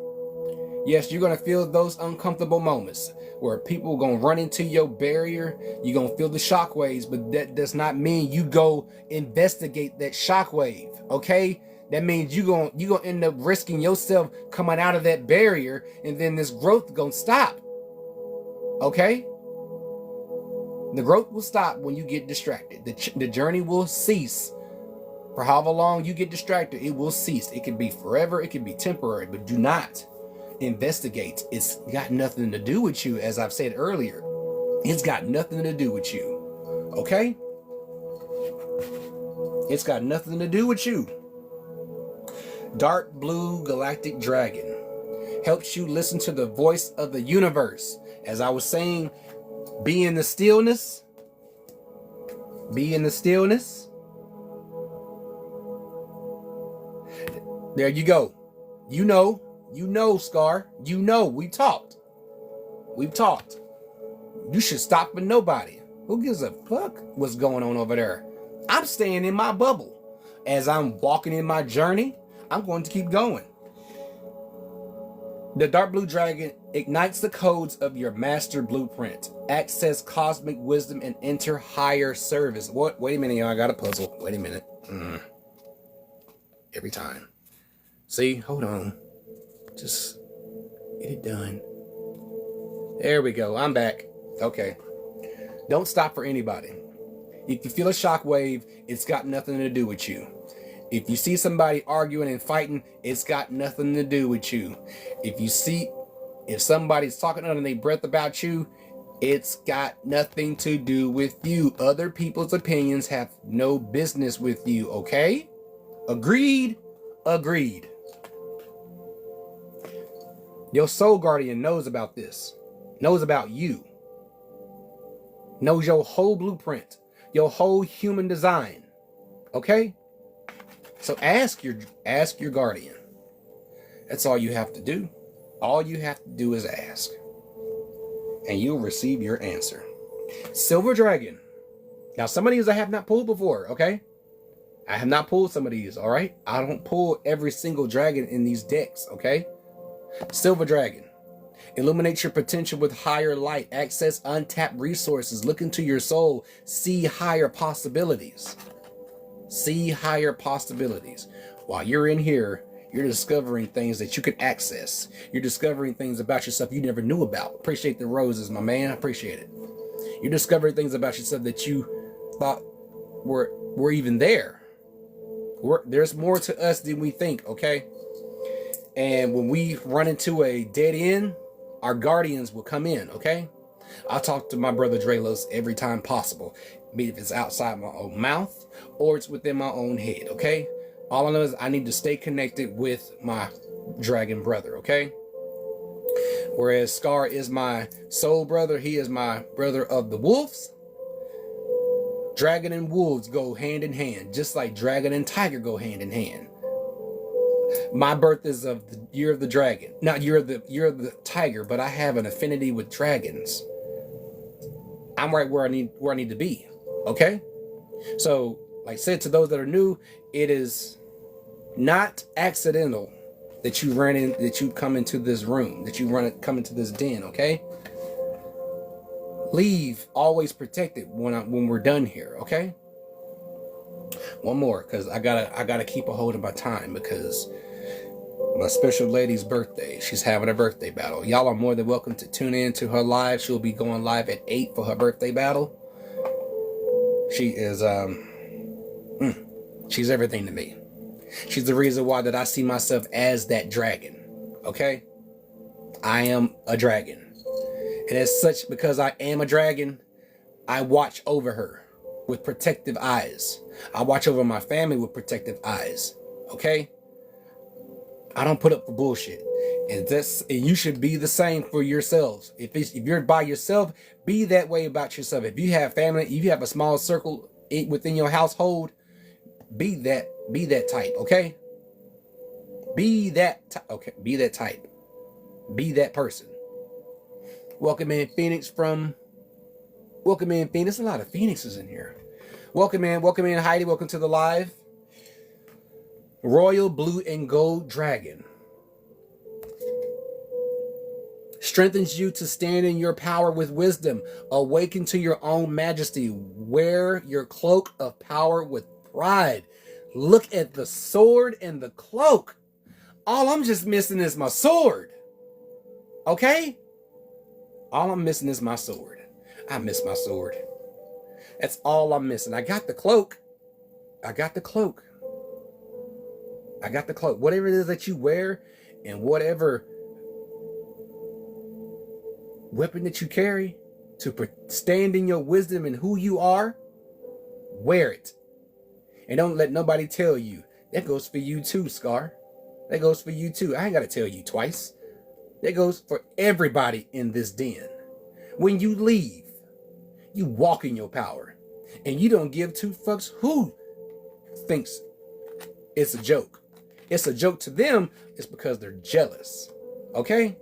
yes, you're going to feel those uncomfortable moments where people are going to run into your barrier. You're going to feel the shockwaves, but that does not mean you go investigate that shockwave, okay? That means you're going to end up risking yourself coming out of that barrier, and then this growth going to stop, okay? The growth will stop when you get distracted. The journey will cease. For however long you get distracted, it will cease. It can be forever, it can be temporary, but do not investigate. It's got nothing to do with you, as I've said earlier. It's got nothing to do with you. Okay? It's got nothing to do with you. Dark blue galactic dragon helps you listen to the voice of the universe. As I was saying, be in the stillness. Be in the stillness. There you go. You know, Scar. You know, we've talked. You should stop with nobody. Who gives a fuck what's going on over there? I'm staying in my bubble. As I'm walking in my journey, I'm going to keep going. The dark blue dragon ignites the codes of your master blueprint. Access cosmic wisdom and enter higher service. What? Wait a minute, y'all. I got a puzzle. Wait a minute. Every time. See? Hold on. Just get it done. There we go. I'm back. Okay. Don't stop for anybody. If you feel a shockwave, it's got nothing to do with you. If you see somebody arguing and fighting, it's got nothing to do with you. If somebody's talking under their breath about you, It's got nothing to do with you. Other people's opinions have no business with you, okay? Agreed? Agreed. Your soul guardian knows about this, knows about you, knows your whole blueprint, your whole human design, okay? So ask your guardian. That's all you have to do. All you have to do is ask, and you'll receive your answer. Silver Dragon. Now, some of these I have not pulled before, okay? I have not pulled some of these, all right? I don't pull every single dragon in these decks, okay? Silver Dragon. Illuminate your potential with higher light. Access untapped resources. Look into your soul. See higher possibilities. See higher possibilities. While you're in here, you're discovering things that you can access. You're discovering things about yourself you never knew about. Appreciate the roses, my man. I appreciate it. You're discovering things about yourself that you thought were even there. There's more to us than we think, okay? And when we run into a dead end, our guardians will come in, okay? I talk to my brother Drelos every time possible, be it if it's outside my own mouth or it's within my own head, okay? All I know is I need to stay connected with my dragon brother, okay? Whereas Scar is my soul brother, he is my brother of the wolves. Dragon and wolves go hand in hand, just like dragon and tiger go hand in hand. My birth is of the year of the dragon, not year of the tiger, but I have an affinity with dragons. I'm right where I need to be. Okay? So, like I said, to those that are new, it is not accidental that you come into this room, that you come into this den, okay? Leave always protected when we're done here, okay? One more, because I gotta keep a hold of my time, because my special lady's birthday, she's having a birthday battle. Y'all are more than welcome to tune in to her live. She'll be going live at 8 for her birthday battle. She is she's everything to me. She's the reason why that I see myself as that dragon. Okay? I am a dragon. And as such, because I am a dragon, I watch over her with protective eyes. I watch over my family with protective eyes. Okay? I don't put up for bullshit. And you should be the same for yourselves. If you're by yourself, be that way about yourself. If you have family, if you have a small circle within your household, be that type, okay? Be that type. Be that person. Welcome in Phoenix. A lot of Phoenixes in here. Welcome in Heidi. Welcome to the live. Royal Blue and Gold Dragon. Strengthens you to stand in your power with wisdom. Awaken to your own majesty. Wear your cloak of power with pride. Look at the sword and the cloak. All I'm just missing is my sword. Okay? All I'm missing is my sword. I miss my sword. That's all I'm missing. I got the cloak. Whatever it is that you wear and whatever weapon that you carry to stand in your wisdom and who you are, wear it. And don't let nobody tell you. That goes for you too, Scar. That goes for you too. I ain't got to tell you twice. That goes for everybody in this den. When you leave, you walk in your power. And you don't give two fucks who thinks it's a joke. It's a joke to them. It's because they're jealous. Okay?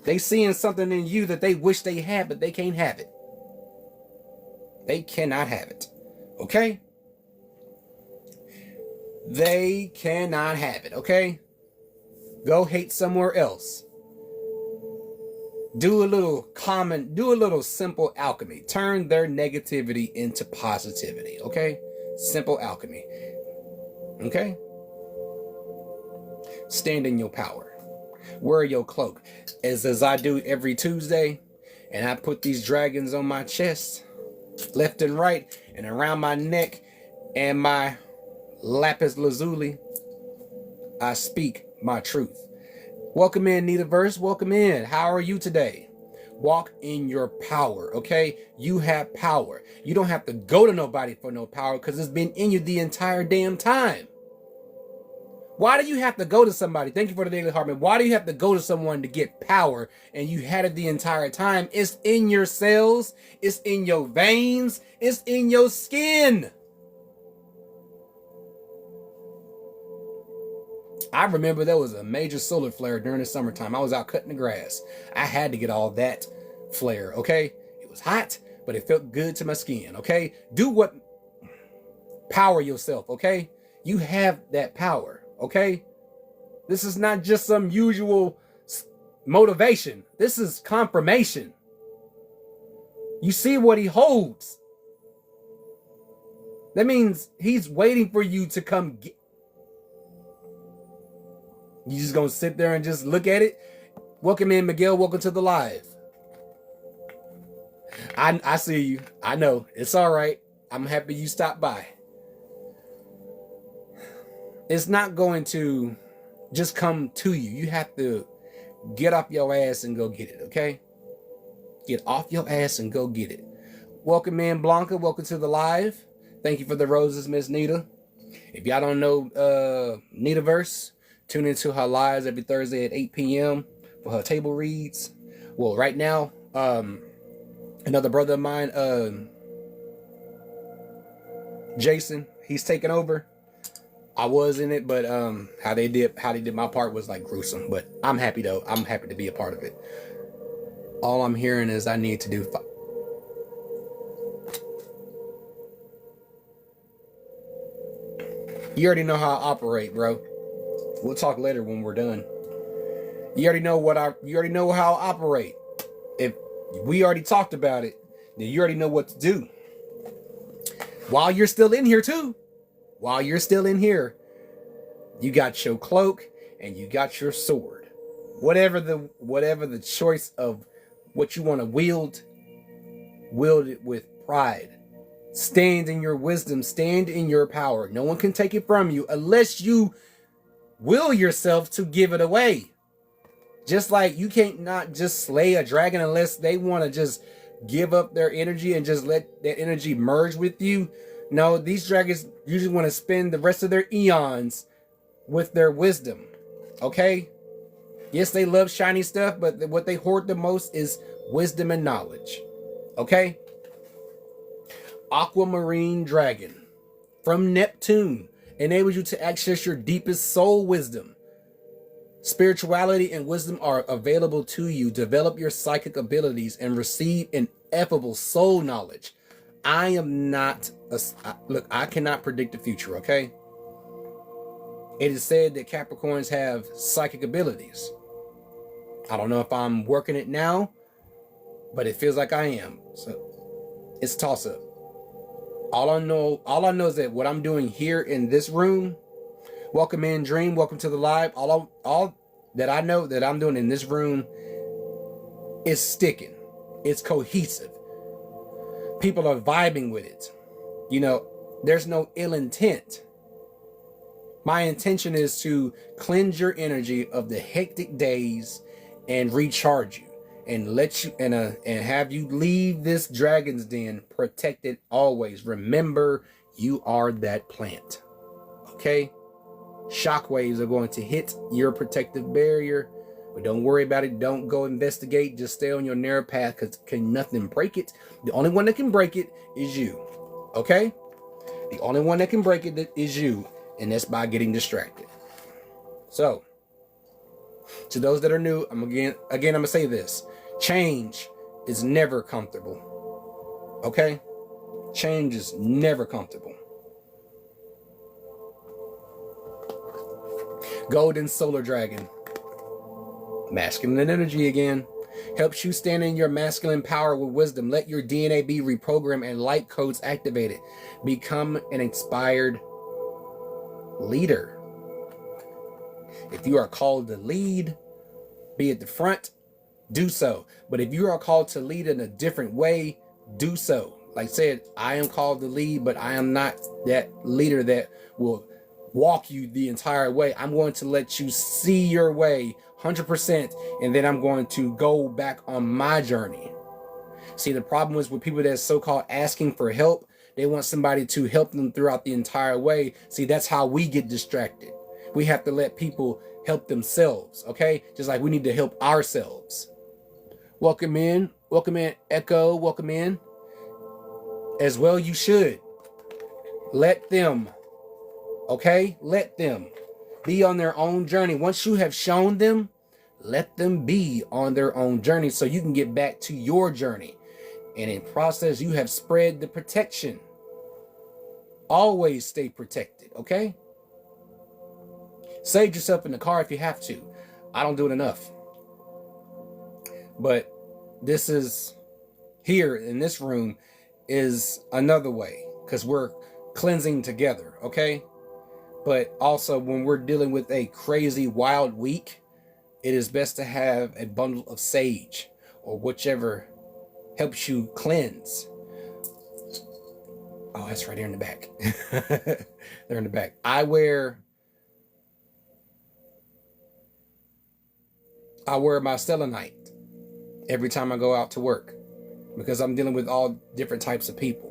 They seeing something in you that they wish they had, but they can't have it. They cannot have it. Okay? They cannot have it. Okay? Go hate somewhere else. Do a little simple alchemy. Turn their negativity into positivity. Okay? Simple alchemy. Okay? Stand in your power. Wear your cloak. As I do every Tuesday, and I put these dragons on my chest, left and right, and around my neck, and my lapis lazuli, I speak my truth. Welcome in, Nitaverse. Welcome in. How are you today? Walk in your power, okay? You have power. You don't have to go to nobody for no power because it's been in you the entire damn time. Why do you have to go to somebody? Thank you for the daily Hartman. Why do you have to go to someone to get power and you had it the entire time? It's in your cells. It's in your veins. It's in your skin. I remember there was a major solar flare during the summertime. I was out cutting the grass. I had to get all that flare, okay? It was hot, but it felt good to my skin, okay? Do what? Power yourself, okay? You have that power, okay? This is not just some usual motivation. This is confirmation. You see what he holds. That means he's waiting for you to come get. You just gonna sit there and just look at it? Welcome in, Miguel. Welcome to the live. I see you. I know. It's all right. I'm happy you stopped by. It's not going to just come to you. You have to get off your ass and go get it, okay? Get off your ass and go get it. Welcome in, Blanca. Welcome to the live. Thank you for the roses, Miss Nita. If y'all don't know Nitaverse, tune into her lives every Thursday at 8 p.m. for her table reads. Well, right now, another brother of mine, Jason, he's taking over. I was in it, but how they did my part was like gruesome. But I'm happy though. I'm happy to be a part of it. All I'm hearing is I need to do. You already know how I operate, bro. We'll talk later when we're done. You already know how I operate. If we already talked about it, then you already know what to do. While you're still in here too. While you're still in here, you got your cloak and you got your sword. Whatever the choice of what you want to wield it with pride. Stand in your wisdom, stand in your power. No one can take it from you unless you will yourself to give it away. Just like you can't not just slay a dragon unless they want to just give up their energy and just let that energy merge with you. No, these dragons usually want to spend the rest of their eons with their wisdom. Okay? Yes, they love shiny stuff, but what they hoard the most is wisdom and knowledge. Okay? Aquamarine Dragon from Neptune enables you to access your deepest soul wisdom. Spirituality and wisdom are available to you. Develop your psychic abilities and receive ineffable soul knowledge. I am not look, I cannot predict the future, okay? It is said that Capricorns have psychic abilities. I don't know if I'm working it now, but it feels like I am. So it's a toss-up. All I know is that what I'm doing here in this room, welcome in Dream, welcome to the live. All that I know that I'm doing in this room is sticking. It's cohesive. People are vibing with it. You know, there's no ill intent. My intention is to cleanse your energy of the hectic days and recharge you and let you and have you leave this dragon's den protected always. Remember, you are that plant. Okay? Shockwaves are going to hit your protective barrier, but don't worry about it. Don't go investigate. Just stay on your narrow path because can nothing break it. The only one that can break it is you. Okay? The only one that can break it is you, and that's by getting distracted. So, to those that are new, I'm gonna say this. Change is never comfortable. Okay? Change is never comfortable. Golden Solar Dragon. Masculine energy again. Helps you stand in your masculine power with wisdom. Let your DNA be reprogrammed and light codes activated. Become an inspired leader. If you are called to lead, be at the front, do so. But if you are called to lead in a different way, do so. Like I said, I am called to lead, but I am not that leader that will walk you the entire way. I'm going to let you see your way 100%, and then I'm going to go back on my journey. See, the problem is with people that's so-called asking for help, they want somebody to help them throughout the entire way. See, that's how we get distracted. We have to let people help themselves, okay? Just like we need to help ourselves. Welcome in, Echo, welcome in. As well you should. Let them, okay? Let them be on their own journey. Once you have shown them, let them be on their own journey so you can get back to your journey. And in process, you have spread the protection. Always stay protected, okay? Save yourself in the car if you have to. I don't do it enough. But this is, here in this room, is another way. Because we're cleansing together, okay? But also when we're dealing with a crazy, wild week, it is best to have a bundle of sage or whichever helps you cleanse. Oh, that's right here in the back. They're in the back. I wear my selenite every time I go out to work because I'm dealing with all different types of people.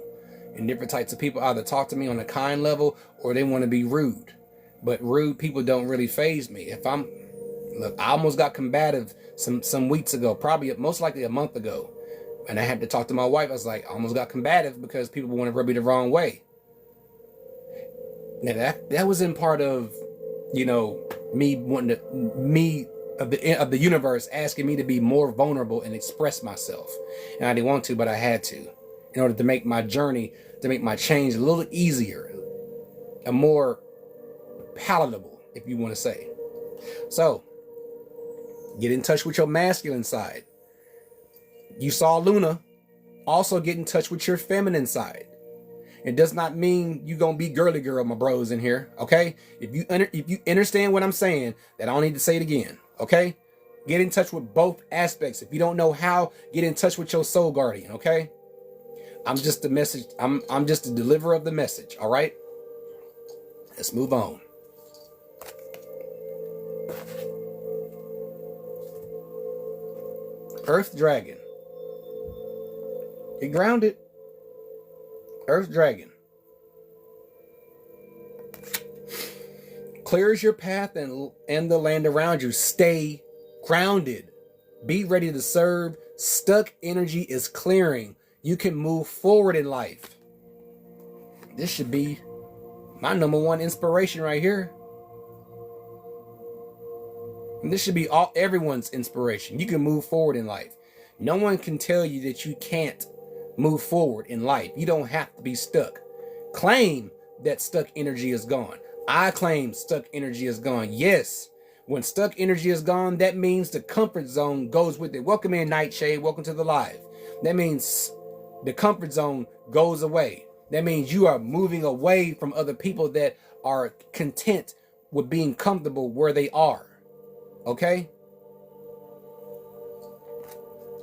And different types of people either talk to me on a kind level or they want to be rude. But rude people don't really faze me. Look, I almost got combative some weeks ago, probably most likely a month ago. And I had to talk to my wife. I was like, I almost got combative because people want to rub me the wrong way. Now that was in part of, me wanting of the universe asking me to be more vulnerable and express myself. And I didn't want to, but I had to, in order to make my journey, to make my change a little easier, and more palatable, if you want to say. So, get in touch with your masculine side. You saw Luna. Also get in touch with your feminine side. It does not mean you gonna be girly girl, my bros in here, okay? If you understand what I'm saying, then I don't need to say it again, okay? Get in touch with both aspects. If you don't know how, get in touch with your soul guardian, okay? I'm just the message. I'm just the deliverer of the message, all right? Let's move on. Earth Dragon. Get grounded. Earth Dragon. Clears your path and the land around you. Stay grounded. Be ready to serve. Stuck energy is clearing. You can move forward in life. This should be my number one inspiration right here. And this should be everyone's inspiration. You can move forward in life. No one can tell you that you can't move forward in life. You don't have to be stuck. Claim that stuck energy is gone. I claim stuck energy is gone. Yes, when stuck energy is gone, that means the comfort zone goes with it. Welcome in, Nightshade. Welcome to the live. That means the comfort zone goes away. That means you are moving away from other people that are content with being comfortable where they are. Okay?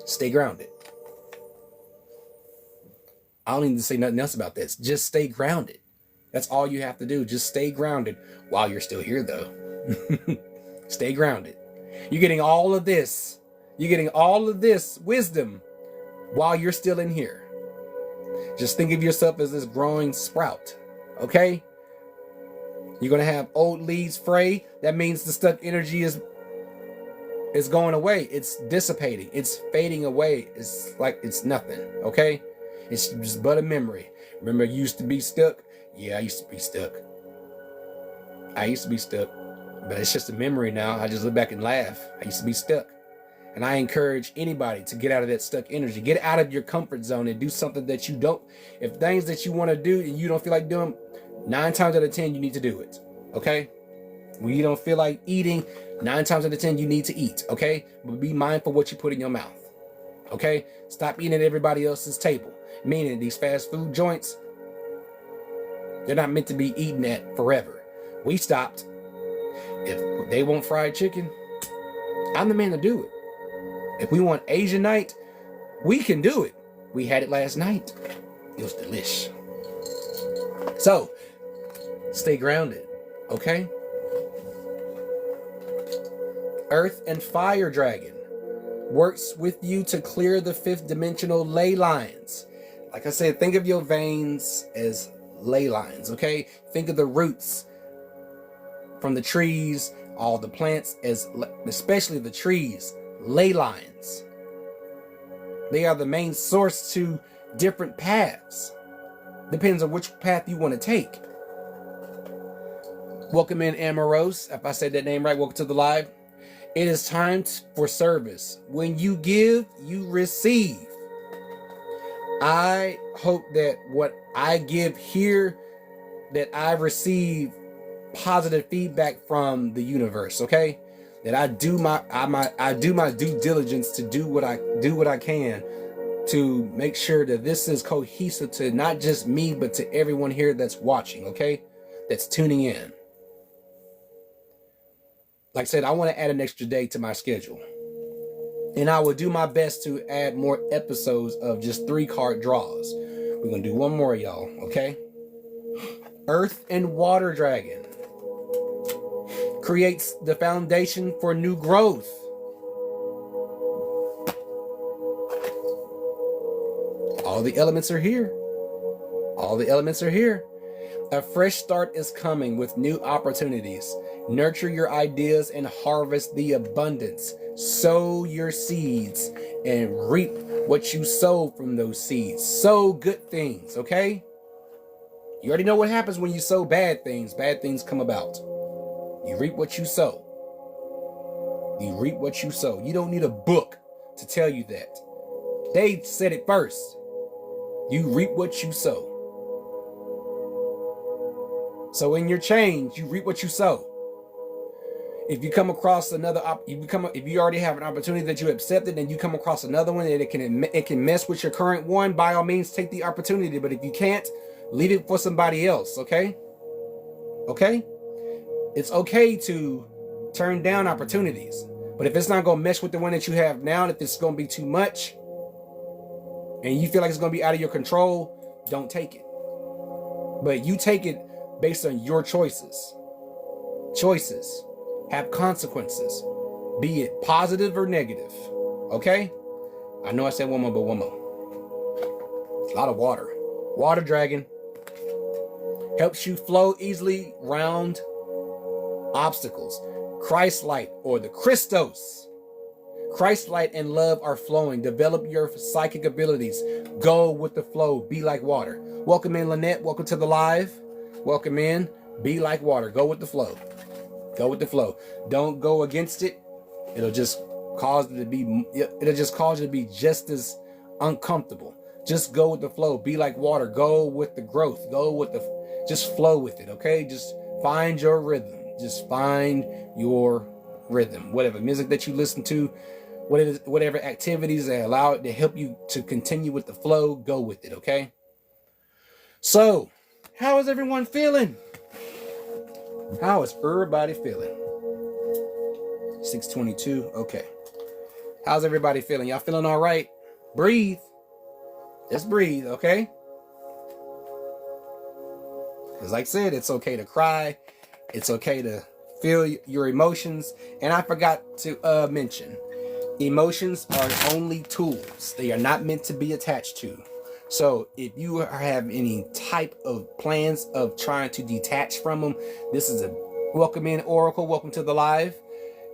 Stay grounded. I don't need to say nothing else about this. Just stay grounded. That's all you have to do. Just stay grounded while you're still here, though. Stay grounded. You're getting all of this. You're getting all of this wisdom while you're still in here. Just think of yourself as this growing sprout. Okay? You're going to have old leaves fray. That means the stuck energy is going away. It's dissipating. It's fading away. It's like it's nothing. Okay? It's just but a memory. Remember, you used to be stuck? Yeah, I used to be stuck. But it's just a memory now. I just look back and laugh. I used to be stuck. And I encourage anybody to get out of that stuck energy. Get out of your comfort zone and do something that you don't. If things that you want to do and you don't feel like doing, 9 times out of 10, you need to do it. Okay? When you don't feel like eating, 9 times out of 10, you need to eat. Okay? But be mindful what you put in your mouth. Okay? Stop eating at everybody else's table. Meaning these fast food joints, they're not meant to be eaten at forever. We stopped. If they want fried chicken, I'm the man to do it. If we want Asian night, we can do it. We had it last night. It was delish. So, stay grounded, okay? Earth and Fire Dragon works with you to clear the fifth dimensional ley lines. Like I said, think of your veins as ley lines, okay? Think of the roots from the trees, all the plants, as especially the trees, ley lines. They are the main source to different paths. Depends on which path you want to take. Welcome in, Amorose. If I said that name right, welcome to the live. It is time for service. When you give, you receive. I hope that what I give here, that I receive positive feedback from the universe, okay? That I do my due diligence to do what I can to make sure that this is cohesive to not just me, but to everyone here that's watching, okay? That's tuning in. Like I said, I want to add an extra day to my schedule. And I will do my best to add more episodes of just 3-card draws. We're going to do one more, y'all, okay? Earth and Water Dragon creates the foundation for new growth. All the elements are here. All the elements are here. A fresh start is coming with new opportunities. Nurture your ideas and harvest the abundance. Sow your seeds and reap what you sow from those seeds. Sow good things, okay? You already know what happens when you sow bad things. Bad things come about. You reap what you sow. You reap what you sow. You don't need a book to tell you that. They said it first. You reap what you sow. So in your change, you reap what you sow. If you come across another, if you already have an opportunity that you accepted, and you come across another one and it can mess with your current one, by all means, take the opportunity. But if you can't, leave it for somebody else. Okay? Okay? It's okay to turn down opportunities, but if it's not going to mesh with the one that you have now, if it's going to be too much, and you feel like it's going to be out of your control, don't take it. But you take it based on your choices. Choices have consequences, be it positive or negative. Okay? I know I said one more, but one more. A lot of water. Water Dragon helps you flow easily round obstacles. Christ light, or the Christos. Christ light and love are flowing. Develop your psychic abilities. Go with the flow. Be like water. Welcome in, Lynette. Welcome to the live. Welcome in. Be like water. Go with the flow. Go with the flow. Don't go against it. It'll just cause you to be just as uncomfortable. Just go with the flow. Be like water. Go with the growth. Just flow with it, okay? Just find your rhythm. Just find your rhythm. Whatever music that you listen to, whatever activities that allow it to help you to continue with the flow, go with it, okay? So, how is everyone feeling? How is everybody feeling? 6:22, okay. How's everybody feeling? Y'all feeling all right? Breathe. Just breathe, okay? Because like I said, it's okay to cry. It's okay to feel your emotions. And I forgot to mention, emotions are only tools. They are not meant to be attached to. So if you have any type of plans of trying to detach from them, this is a welcome in, Oracle. Welcome to the live.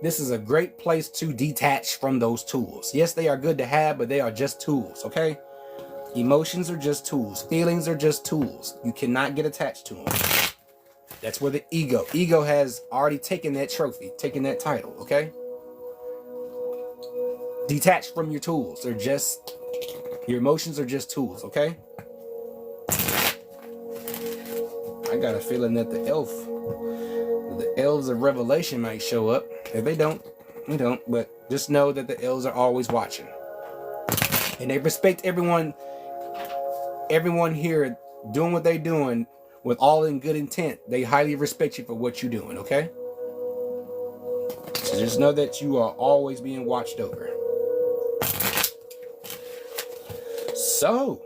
This is a great place to detach from those tools. Yes, they are good to have, but they are just tools, okay? Emotions are just tools. Feelings are just tools. You cannot get attached to them. That's where the ego has already taken that trophy, taken that title, okay? Detach from your tools. They're just, your emotions are just tools, okay? I got a feeling that the elves of Revelation might show up. If they don't, we don't. But just know that the elves are always watching. And they respect everyone here doing what they're doing with all in good intent. They highly respect you for what you're doing, okay? So just know that you are always being watched over. So,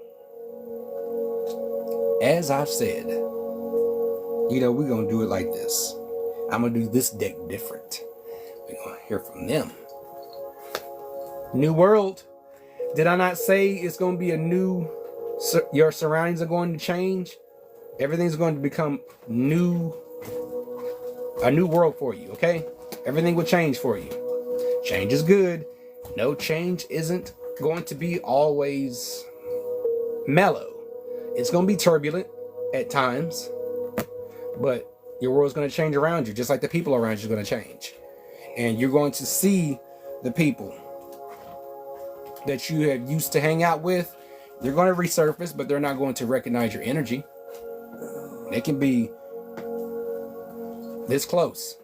as I've said, we're going to do it like this. I'm going to do this deck different. We're going to hear from them. New world. Did I not say it's going to be a new, your surroundings are going to change? Everything's going to become new, a new world for you, okay? Everything will change for you. Change is good. No, change isn't going to be always mellow. It's going to be turbulent at times, but your world's going to change around you, just like the people around you are going to change. And you're going to see the people that you have used to hang out with. They're going to resurface, but they're not going to recognize your energy. They can be this close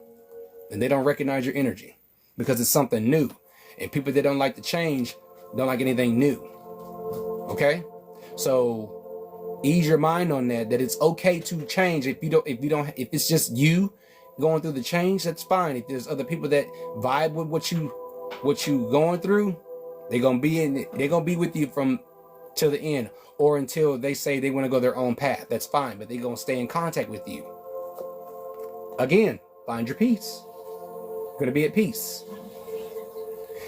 and they don't recognize your energy because it's something new. And people that don't like to change don't like anything new. Okay? So ease your mind on that it's okay to change. If it's just you going through the change, that's fine. If there's other people that vibe with what you going through, they're gonna be with you from till the end, or until they say they want to go their own path. That's fine, but they're gonna stay in contact with you. Again, find your peace. You're gonna be at peace.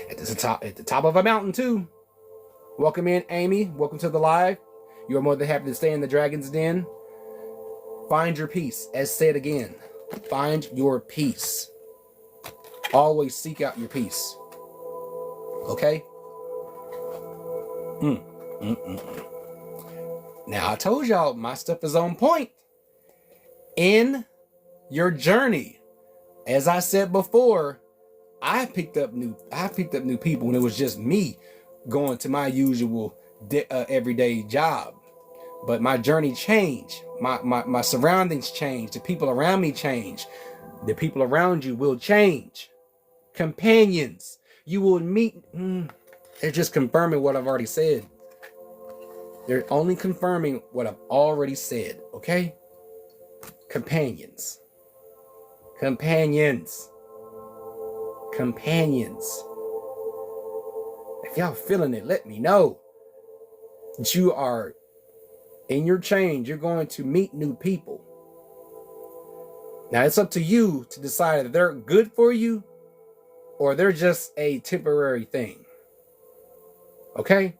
At the top of a mountain too. Welcome in, Amy. Welcome to the live. You are more than happy to stay in the Dragon's Den. Find your peace. As said again, find your peace. Always seek out your peace. Okay? Now, I told y'all my stuff is on point. In your journey, as I said before, I picked up new people, and it was just me going to my usual everyday job. But my journey changed. My surroundings changed. The people around me changed. The people around you will change. Companions you will meet. They're just confirming what I've already said. They're only confirming what I've already said. Okay? Companions. Companions. Companions. If y'all feeling it, let me know that you are in your change. You're going to meet new people. Now it's up to you to decide if they're good for you or they're just a temporary thing. Okay?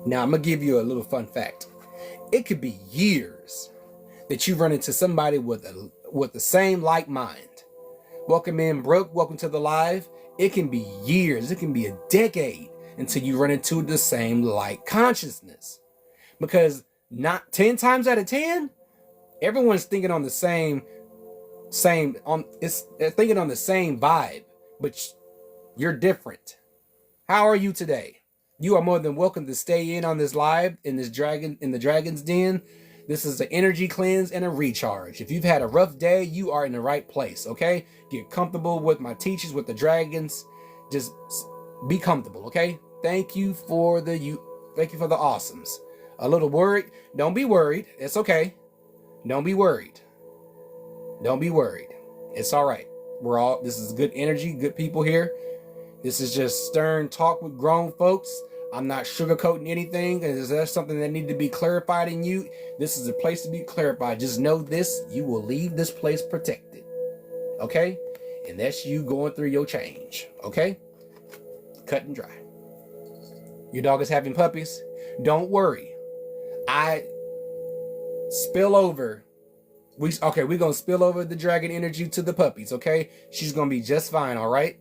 Now I'm gonna give you a little fun fact. It could be years that you run into somebody with the same like mind. Welcome in, Brooke. Welcome to the live. It can be years. It can be a decade until you run into the same like consciousness. Because not 10 times out of 10, everyone's thinking on the same they're thinking on the same vibe, but you're different. How are you today? You are more than welcome to stay in on this live in the Dragon's Den. This is an energy cleanse and a recharge. If you've had a rough day, you are in the right place, okay? Get comfortable with my teachers, with the dragons. Just be comfortable, okay? Thank you for the awesomes. A little worried. Don't be worried. It's okay. Don't be worried. Don't be worried. It's all right. This is good energy, good people here. This is just stern talk with grown folks. I'm not sugarcoating anything. Is there something that needs to be clarified in you? This is a place to be clarified. Just know this, you will leave this place protected. Okay? And that's you going through your change. Okay? Cut and dry. Your dog is having puppies? Don't worry. I spill over. We're going to spill over the dragon energy to the puppies, okay? She's going to be just fine, all right?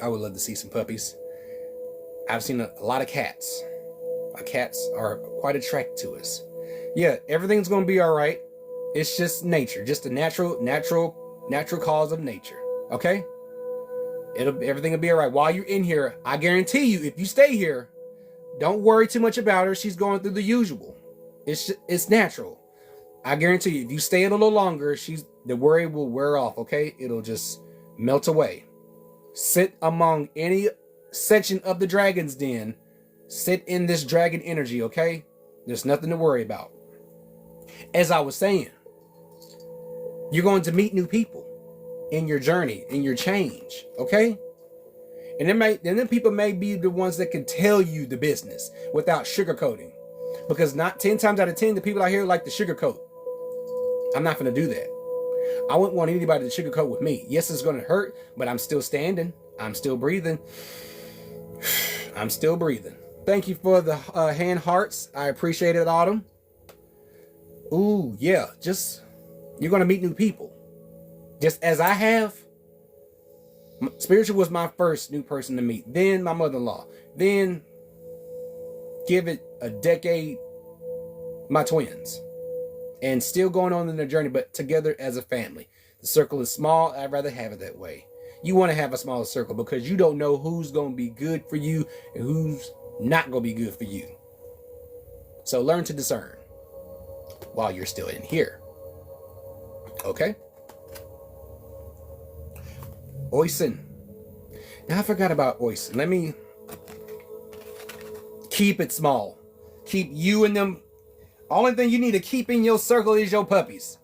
I would love to see some puppies. I've seen a lot of cats. Cats are quite attracted to us. Yeah, everything's going to be all right. It's just nature, just a natural cause of nature, okay? Everything will be all right. While you're in here, I guarantee you, if you stay here, don't worry too much about her. She's going through the usual. It's natural. I guarantee you, if you stay a little longer, the worry will wear off, okay? It'll just melt away. Sit among any section of the Dragon's Den. Sit in this dragon energy, okay? There's nothing to worry about. As I was saying, you're going to meet new people in your journey, in your change, okay? And then people may be the ones that can tell you the business without sugarcoating. Because not 10 times out of 10, the people out here like to sugarcoat. I'm not going to do that. I wouldn't want anybody to sugarcoat with me. Yes, it's going to hurt, but I'm still standing. I'm still breathing. I'm still breathing. Thank you for the hand hearts. I appreciate it, Autumn. Ooh, yeah. Just, you're going to meet new people. Just as I have. Spiritual was my first new person to meet. Then my mother-in-law. Then, give it a decade, my twins. And still going on in their journey, but together as a family. The circle is small. I'd rather have it that way. You want to have a smaller circle because you don't know who's going to be good for you and who's not going to be good for you. So learn to discern while you're still in here. Okay? Oisin. Now I forgot about Oisin. Let me keep it small. Keep you and them. Only thing you need to keep in your circle is your puppies.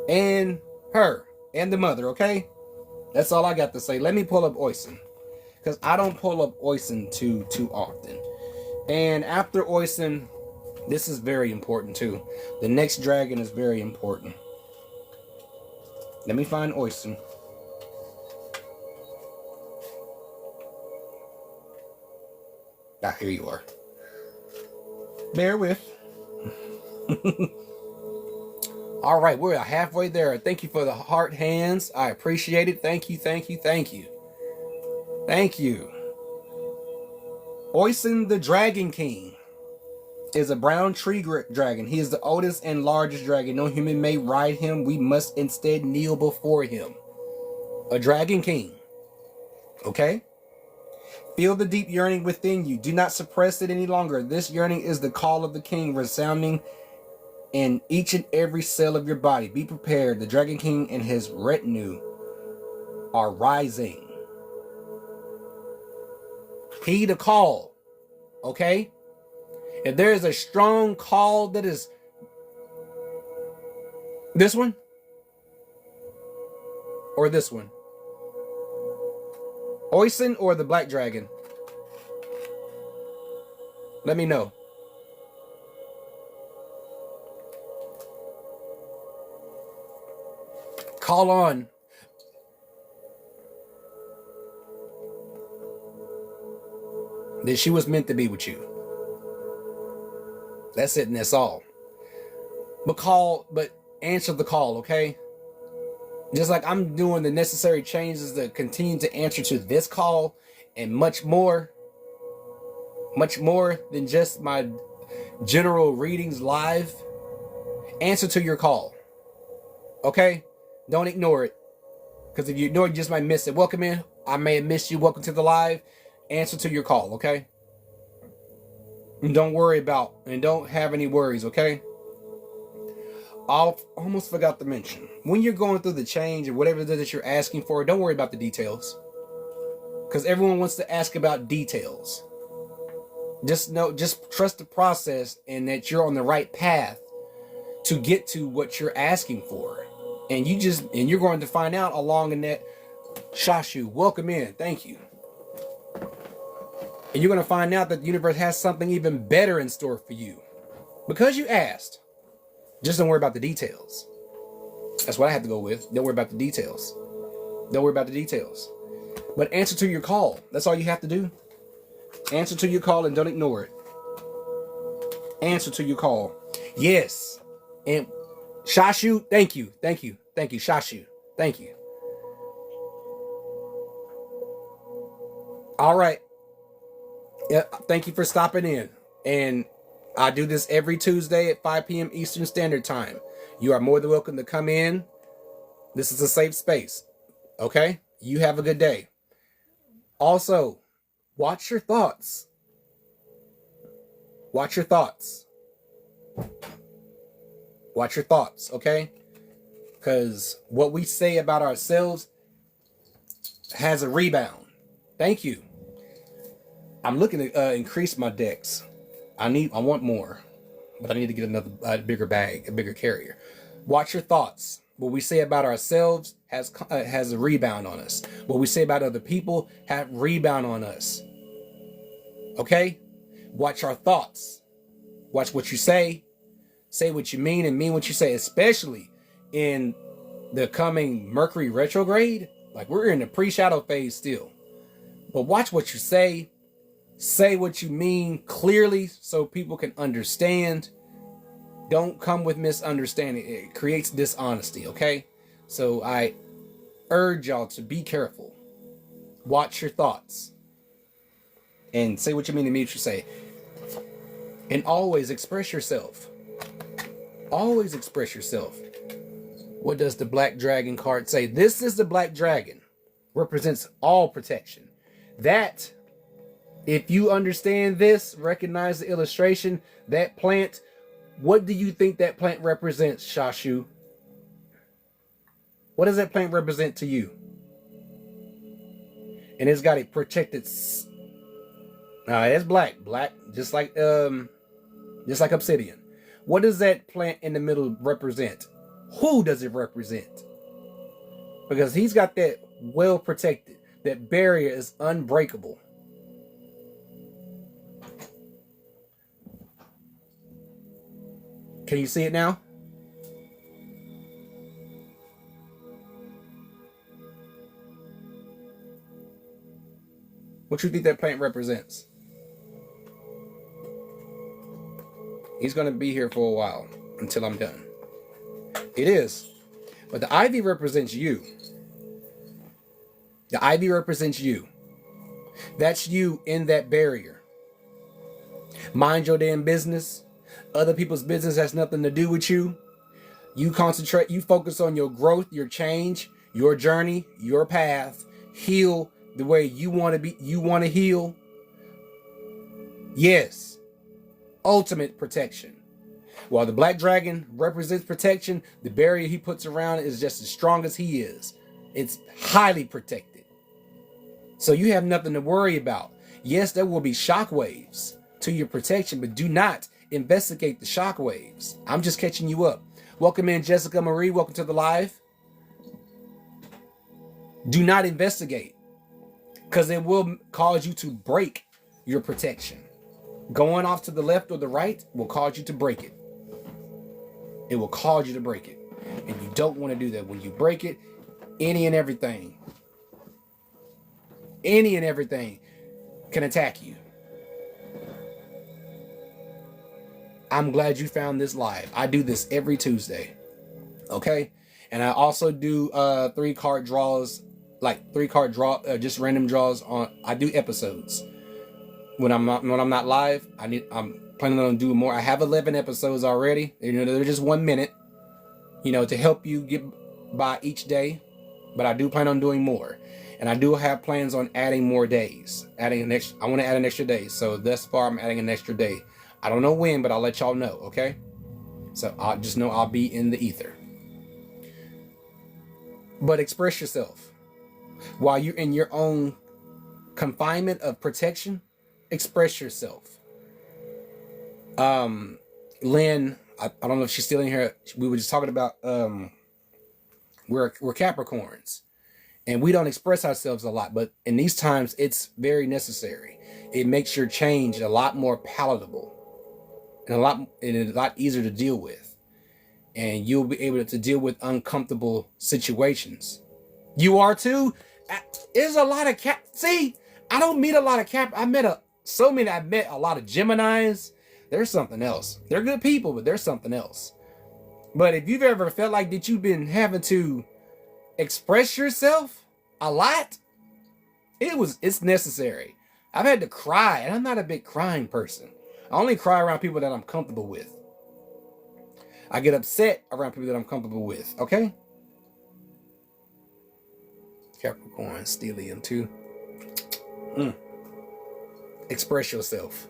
And her. And the mother, okay? That's all I got to say. Let me pull up Oisin. Because I don't pull up Oisin too often. And after Oisin, this is very important too. The next dragon is very important. Let me find Oisin. Ah, here you are. Bear with. All right, we're halfway there. Thank you for the heart hands. I appreciate it. Thank you, thank you, thank you. Thank you. Oisin the Dragon King is a brown tree dragon. He is the oldest and largest dragon. No human may ride him. We must instead kneel before him. A Dragon King. Okay? Feel the deep yearning within you. Do not suppress it any longer. This yearning is the call of the king resounding in each and every cell of your body. Be prepared. The Dragon King and his retinue are rising. Heed a call. Okay? If there is a strong call that is this one or this one, Oisin or the Black Dragon, let me know. Call on. That she was meant to be with you. That's it and that's all. But answer the call, okay? Just like I'm doing the necessary changes to continue to answer to this call and much more than just my general readings live. Answer to your call. Okay? Don't ignore it. Because if you ignore it, you just might miss it. Welcome in. I may have missed you. Welcome to the live. Answer to your call, okay? And don't worry about and don't have any worries, okay? I almost forgot to mention, when you're going through the change or whatever it is that you're asking for, don't worry about the details. Because everyone wants to ask about details. Just trust the process and that you're on the right path to get to what you're asking for. And you're going to find out along in that. Shashu, welcome in. Thank you. And you're going to find out that the universe has something even better in store for you. Because you asked. Just don't worry about the details. That's what I have to go with. Don't worry about the details. Don't worry about the details. But answer to your call. That's all you have to do. Answer to your call and don't ignore it. Answer to your call. Yes. And Shashu, thank you. Thank you. Thank you, Shashu. Thank you. All right. Yeah, thank you for stopping in. And I do this every Tuesday at 5 p.m. Eastern Standard Time. You are more than welcome to come in. This is a safe space. Okay? You have a good day. Also, watch your thoughts. Watch your thoughts. Watch your thoughts, okay? Because what we say about ourselves has a rebound. Thank you. I'm looking to increase my decks. I want more, but I need to get another bigger bag, a bigger carrier. Watch your thoughts. What we say about ourselves has a rebound on us. What we say about other people have rebound on us. Okay? Watch our thoughts. Watch what you say. Say what you mean and mean what you say, especially in the coming Mercury retrograde. Like, we're in the pre-shadow phase still. But watch what you say. Say what you mean clearly so people can understand. Don't come with misunderstanding. It creates dishonesty, okay? So I urge y'all to be careful. Watch your thoughts. And say what you mean to me what you say. And always express yourself. Always express yourself. What does the Black Dragon card say? This is the Black Dragon. Represents all protection. That, if you understand this, recognize the illustration, that plant, what do you think that plant represents, Shashu? What does that plant represent to you? And it's got a protected... it's black. Black, just like obsidian. What does that plant in the middle represent? Who does it represent? Because he's got that well protected. That barrier is unbreakable. Can you see it now? What you think that plant represents? He's going to be here for a while until I'm done. It is. But the ivy represents you. The ivy represents you. That's you in that barrier. Mind your damn business. Other people's business has nothing to do with you. You concentrate, you focus on your growth, your change, your journey, your path. Heal the way you want to be, you want to heal. Yes. Ultimate protection. While the Black Dragon represents protection, the barrier he puts around it is just as strong as he is. It's highly protected. So you have nothing to worry about. Yes, there will be shockwaves to your protection, but do not investigate the shockwaves. I'm just catching you up. Welcome in, Jessica Marie. Welcome to the live. Do not investigate, because it will cause you to break your protection. Going off to the left or the right will cause you to break it. It will cause you to break it. And you don't want to do that. When you break it, any and everything can attack you. I'm glad you found this live. I do this every Tuesday. Okay? And I also do 3-card draws, like 3-card draw, just random draws on. I do episodes. When I'm not live, I'm planning on doing more. I have 11 episodes already. They're just 1 minute, to help you get by each day. But I do plan on doing more. And I do have plans on adding more days. I want to add an extra day. So thus far, I'm adding an extra day. I don't know when, but I'll let y'all know, okay? So I'll just know I'll be in the ether. But express yourself. While you're in your own confinement of protection, express yourself. Lynn, I don't know if she's still in here. We were just talking about we're Capricorns. And we don't express ourselves a lot, but in these times, it's very necessary. It makes your change a lot more palatable and a lot easier to deal with. And you'll be able to deal with uncomfortable situations. You are too. There's a lot of See, I don't meet a lot of I met a lot of Geminis. There's something else. They're good people, but there's something else. But if you've ever felt like that you've been having to express yourself a lot, it's necessary. I've had to cry, and I'm not a big crying person. I only cry around people that I'm comfortable with. I get upset around people that I'm comfortable with, okay? Capricorn, stellium too. Express yourself.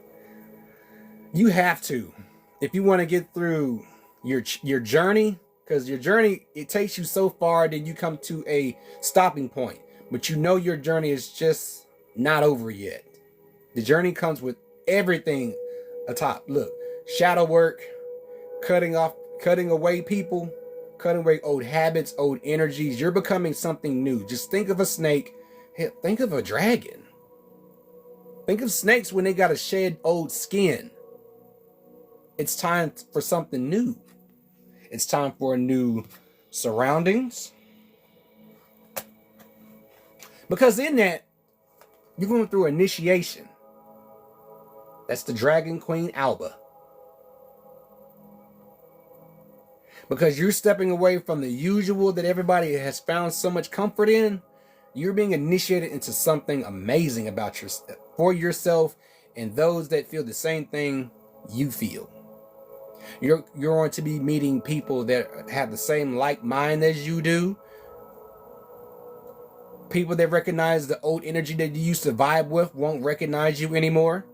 You have to. If you want to get through your journey, because your journey, it takes you so far, then you come to a stopping point. But your journey is just not over yet. The journey comes with everything atop. Look, shadow work, cutting away people, cutting away old habits, old energies. You're becoming something new. Just think of a snake. Hell, think of a dragon. Think of snakes when they got to shed old skin. It's time for something new. It's time for a new surroundings. Because in that, you're going through initiation. That's the Dragon Queen Alba. Because you're stepping away from the usual that everybody has found so much comfort in. You're being initiated into something amazing about yourself, for yourself and those that feel the same thing you feel. You're going to be meeting people that have the same like mind as you do. People that recognize the old energy that you used to vibe with won't recognize you anymore.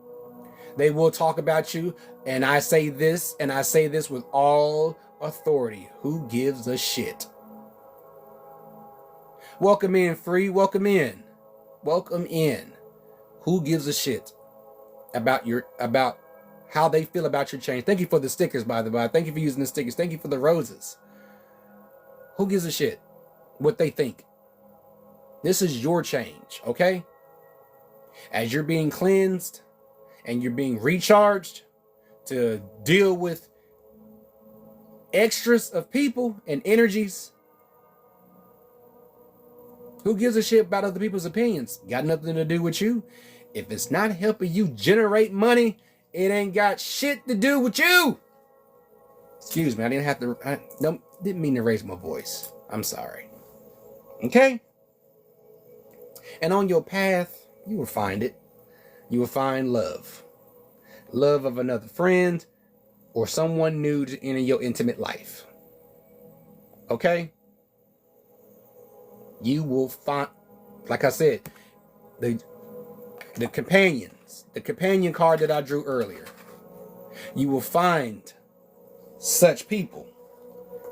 They will talk about you. And I say this with all authority. Who gives a shit? Welcome in, Free. Welcome in. Welcome in. Who gives a shit about how they feel about your change? Thank you for the stickers, by the way. Thank you for using the stickers. Thank you for the roses. Who gives a shit what they think? This is your change, okay? As you're being cleansed and you're being recharged to deal with extras of people and energies, who gives a shit about other people's opinions? Got nothing to do with you. If it's not helping you generate money, it ain't got shit to do with you. Excuse me, I didn't mean to raise my voice. I'm sorry. Okay? And on your path, you will find it. You will find love. Love of another friend or someone new to enter your intimate life. Okay? You will find, like I said, the companions, the companion card that I drew earlier. You will find such people.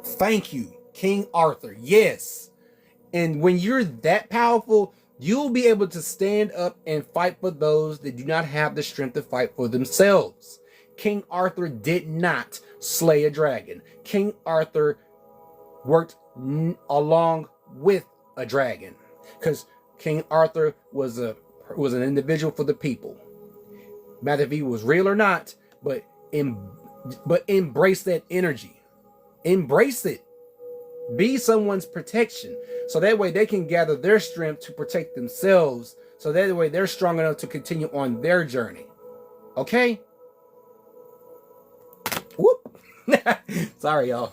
Thank you, King Arthur. Yes. And when you're that powerful, you'll be able to stand up and fight for those that do not have the strength to fight for themselves. King Arthur did not slay a dragon. King Arthur worked along with a dragon, because King Arthur was an individual for the people. Matter if he was real or not, but embrace that energy. Embrace it. Be someone's protection, so that way they can gather their strength to protect themselves, so that way they're strong enough to continue on their journey. Okay? Whoop. Sorry, y'all.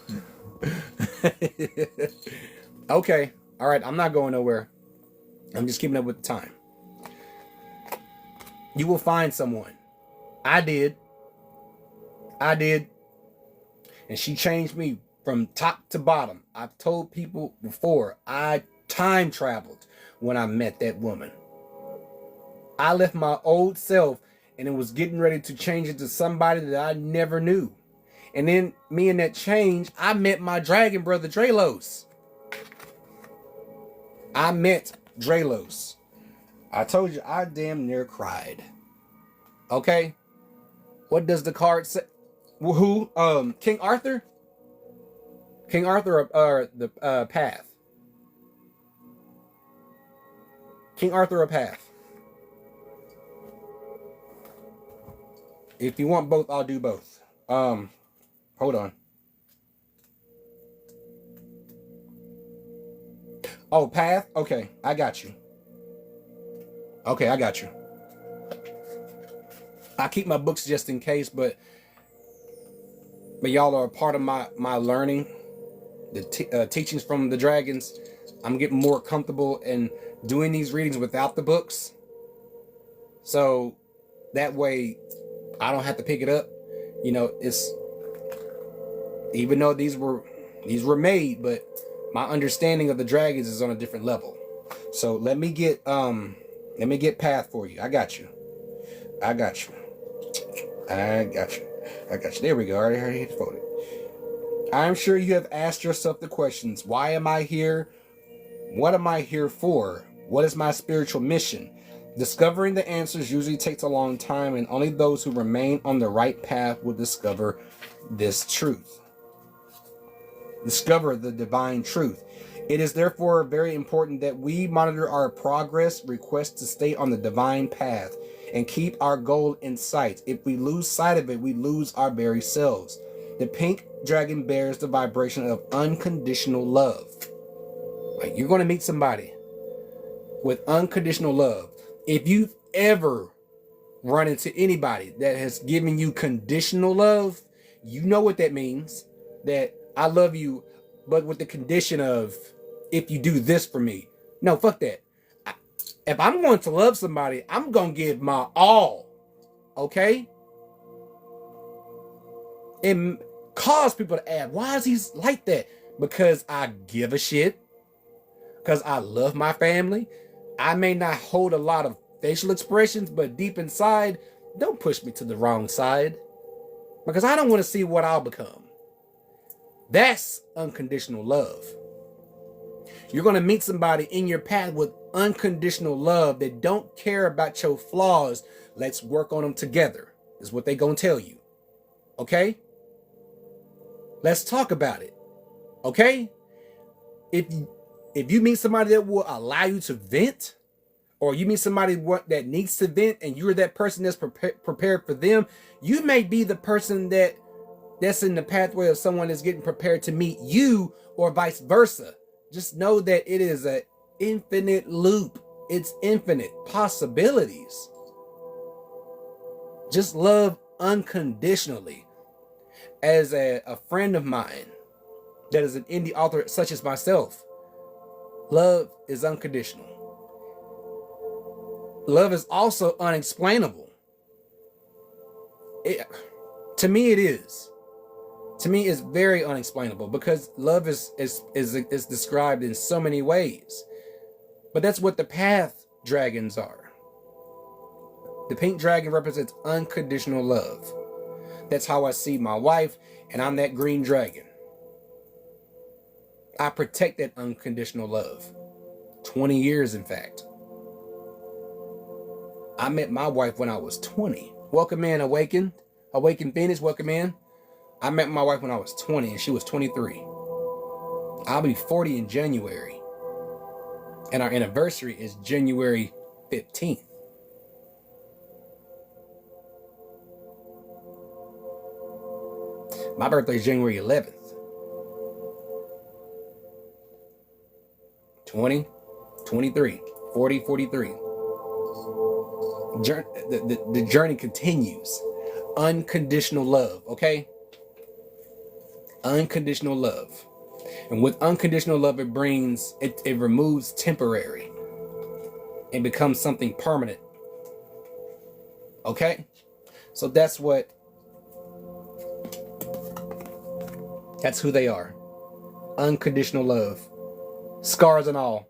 Okay. All right, I'm not going nowhere. I'm just keeping up with the time. You will find someone. I did. And she changed me from top to bottom. I've told people before, I time traveled when I met that woman. I left my old self and it was getting ready to change into somebody that I never knew. And then me and that change, I met my dragon brother, Dralos. I met Dralos. I told you, I damn near cried. Okay? What does the card say? Who? King Arthur? King Arthur or the Path? King Arthur or Path? If you want both, I'll do both. Hold on. Oh, Path? Okay, I got you. Okay, I got you. I keep my books just in case, but y'all are a part of my learning, the teachings from the dragons. I'm getting more comfortable in doing these readings without the books, so that way I don't have to pick it up. You know, it's, even though these were made, but my understanding of the dragons is on a different level. So let me get Path for you. I got you. There we go. I already hit voted. I'm sure you have asked yourself the questions: why am I here? What am I here for? What is my spiritual mission? Discovering the answers usually takes a long time, and only those who remain on the right path will discover this truth. Discover the divine truth. It is therefore very important that we monitor our progress, request to stay on the divine path, and keep our goal in sight. If we lose sight of it, we lose our very selves. The pink dragon bears the vibration of unconditional love. Like, you're going to meet somebody with unconditional love. If you've ever run into anybody that has given you conditional love, you know what that means. That I love you, but with the condition of, if you do this for me. No, fuck that. If I'm going to love somebody, I'm going to give my all. Okay? It cause people to ask, why is he like that? Because I give a shit. Because I love my family. I may not hold a lot of facial expressions, but deep inside, don't push me to the wrong side. Because I don't want to see what I'll become. That's unconditional love. You're going to meet somebody in your path with unconditional love that don't care about your flaws. Let's work on them together, is what they're going to tell you. Okay? Let's talk about it. Okay? If you meet somebody that will allow you to vent, or you meet somebody that needs to vent and you're that person that's prepared for them, you may be the person that's in the pathway of someone that's getting prepared to meet you, or vice versa. Just know that it is an infinite loop. It's infinite possibilities. Just love unconditionally. As a friend of mine that is an indie author such as myself, love is unconditional. Love is also unexplainable. To me, it is. To me, it's very unexplainable, because love is described in so many ways. But that's what the path dragons are. The pink dragon represents unconditional love. That's how I see my wife, and I'm that green dragon. I protect that unconditional love. 20 years, in fact. I met my wife when I was 20. Welcome in, Awakened Phoenix, welcome in. I met my wife when I was 20 and she was 23. I'll be 40 in January. And our anniversary is January 15th. My birthday is January 11th. 20, 23, 40, 43. The journey continues. Unconditional love, okay? Unconditional love. And with unconditional love, it removes temporary and becomes something permanent. Okay? So that's who they are. Unconditional love. Scars and all.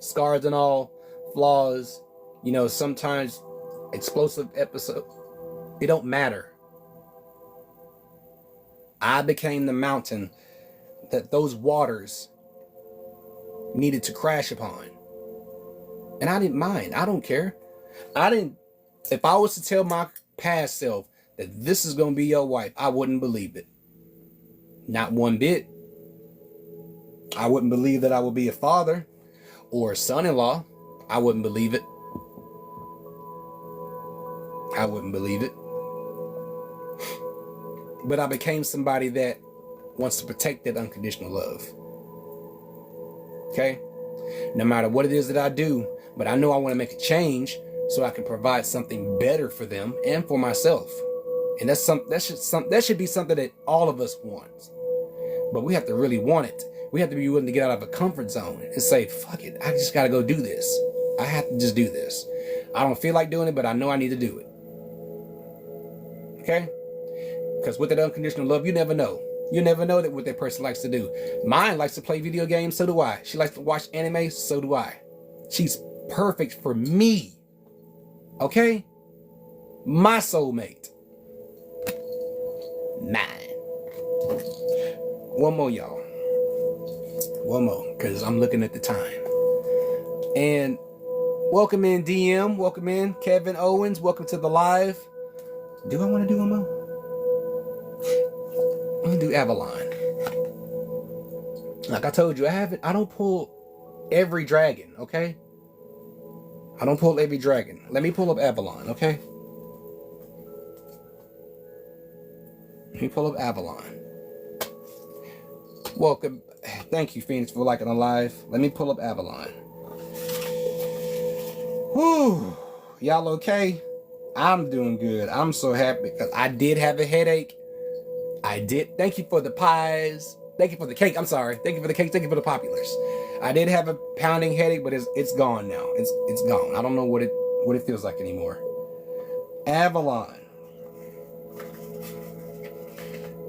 Scars and all. Flaws. Sometimes explosive episode. It don't matter. I became the mountain that those waters needed to crash upon. And I didn't mind. I don't care. If I was to tell my past self that this is going to be your wife, I wouldn't believe it. Not one bit. I wouldn't believe that I would be a father or a son-in-law. I wouldn't believe it. I wouldn't believe it. But I became somebody that wants to protect that unconditional love. Okay? No matter what it is that I do, but I know I want to make a change so I can provide something better for them and for myself. And that should be something that all of us want. But we have to really want it. We have to be willing to get out of a comfort zone and say, fuck it, I just got to go do this. I have to just do this. I don't feel like doing it, but I know I need to do it. Okay? Because with that unconditional love, you never know. You never know that what that person likes to do. Mine likes to play video games, so do I. She likes to watch anime, so do I. She's perfect for me. Okay? My soulmate. Mine. One more, y'all. One more, because I'm looking at the time. And welcome in, DM. Welcome in, Kevin Owens. Welcome to the live. Do I want to do one more? I'm gonna do Avalon. Like I told you, I don't pull every dragon, okay? I don't pull every dragon. Let me pull up Avalon, okay? Let me pull up Avalon. Welcome. Thank you, Phoenix, for liking the live. Let me pull up Avalon. Whew. Y'all okay? I'm doing good. I'm so happy because I did have a headache. I did. Thank you for the pies. Thank you for the cake. I'm sorry. Thank you for the cake. Thank you for the populars. I did have a pounding headache, but it's gone now. It's gone. I don't know what it feels like anymore. Avalon.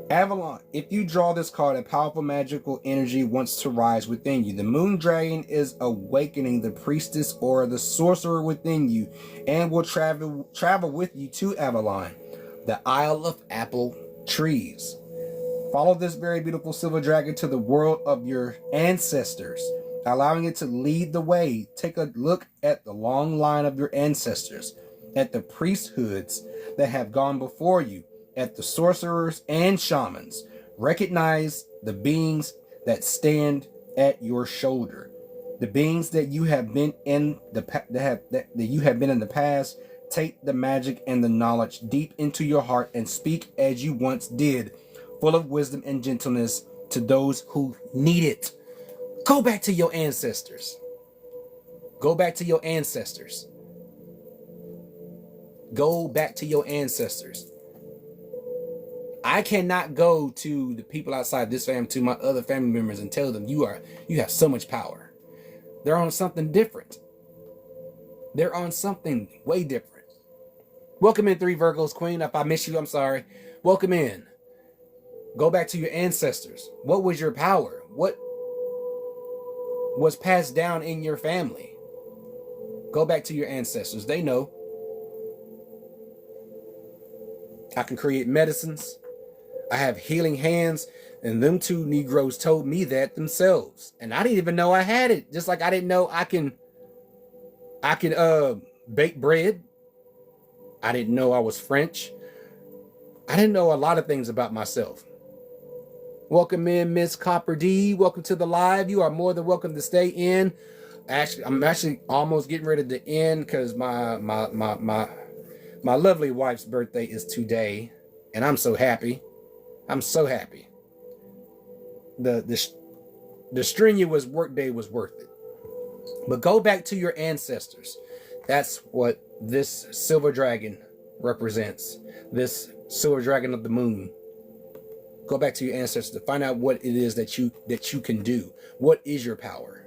Avalon, if you draw this card, a powerful magical energy wants to rise within you. The moon dragon is awakening the priestess or the sorcerer within you and will travel with you to Avalon, the Isle of Apple Trees. Follow this very beautiful silver dragon to the world of your ancestors, allowing it to lead the way. Take a look at the long line of your ancestors, at the priesthoods that have gone before you, at the sorcerers and shamans. Recognize the beings that stand at your shoulder, the beings that you have been in that you have been in the past. Take the magic and the knowledge deep into your heart and speak as you once did, full of wisdom and gentleness to those who need it. Go back to your ancestors. Go back to your ancestors. Go back to your ancestors. I cannot go to the people outside this family, to my other family members, and tell them you have so much power. They're on something different. They're on something way different. Welcome in, 3 Virgos, Queen. If I miss you, I'm sorry. Welcome in. Go back to your ancestors. What was your power? What was passed down in your family? Go back to your ancestors. They know. I can create medicines. I have healing hands, and them 2 Negroes told me that themselves, and I didn't even know I had it. Just like I didn't know I can bake bread. I didn't know I was French. I didn't know a lot of things about myself. Welcome in, Miss Copper D. Welcome to the live. You are more than welcome to stay in. Actually, I'm almost getting ready to end because my lovely wife's birthday is today, and I'm so happy. I'm so happy. The strenuous work day was worth it. But go back to your ancestors. That's what this silver dragon represents. This silver dragon of the moon. Go back to your ancestors to find out what it is that you can do. What is your power?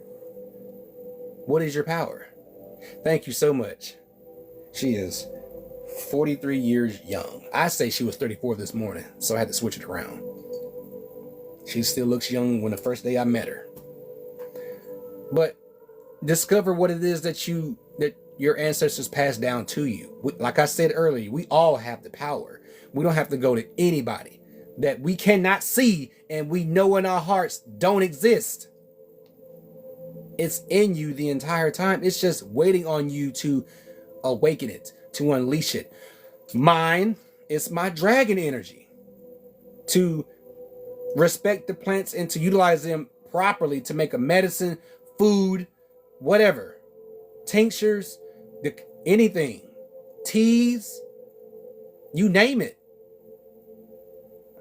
What is your power? Thank you so much. She is 43 years young. I say she was 34 this morning, so I had to switch it around. She still looks young when the first day I met her. But discover what it is that your ancestors passed down to you. Like I said earlier, we all have the power. We don't have to go to anybody that we cannot see and we know in our hearts don't exist. It's in you the entire time. It's just waiting on you to awaken it, to unleash it. Mine is my dragon energy. To respect the plants and to utilize them properly to make a medicine, food, whatever. Tinctures, anything. Teas, you name it.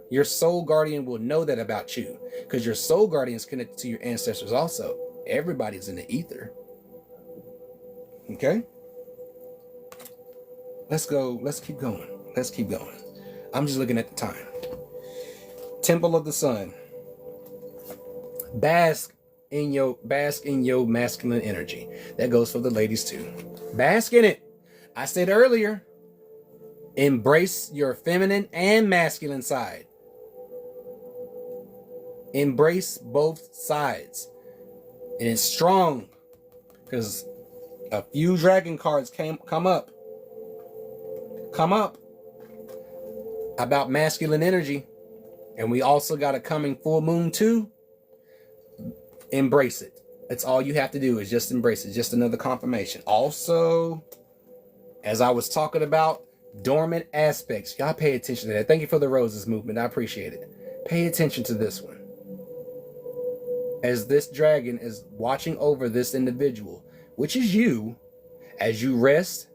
Your soul guardian will know that about you because your soul guardian is connected to your ancestors also. Everybody's in the ether. Okay? Let's go. Let's keep going. Let's keep going. I'm just looking at the time. Temple of the Sun. Bask in your masculine energy. That goes for the ladies too. Bask in it. I said earlier, embrace your feminine and masculine side. Embrace both sides. And it's strong because a few dragon cards come up about masculine energy. And we also got a coming full moon too. Embrace it. That's all you have to do is just embrace it. Just another confirmation. Also, as I was talking about dormant aspects, y'all pay attention to that. Thank you for the roses movement. I appreciate it. Pay attention to this one. As this dragon is watching over this individual, which is you, as you rest,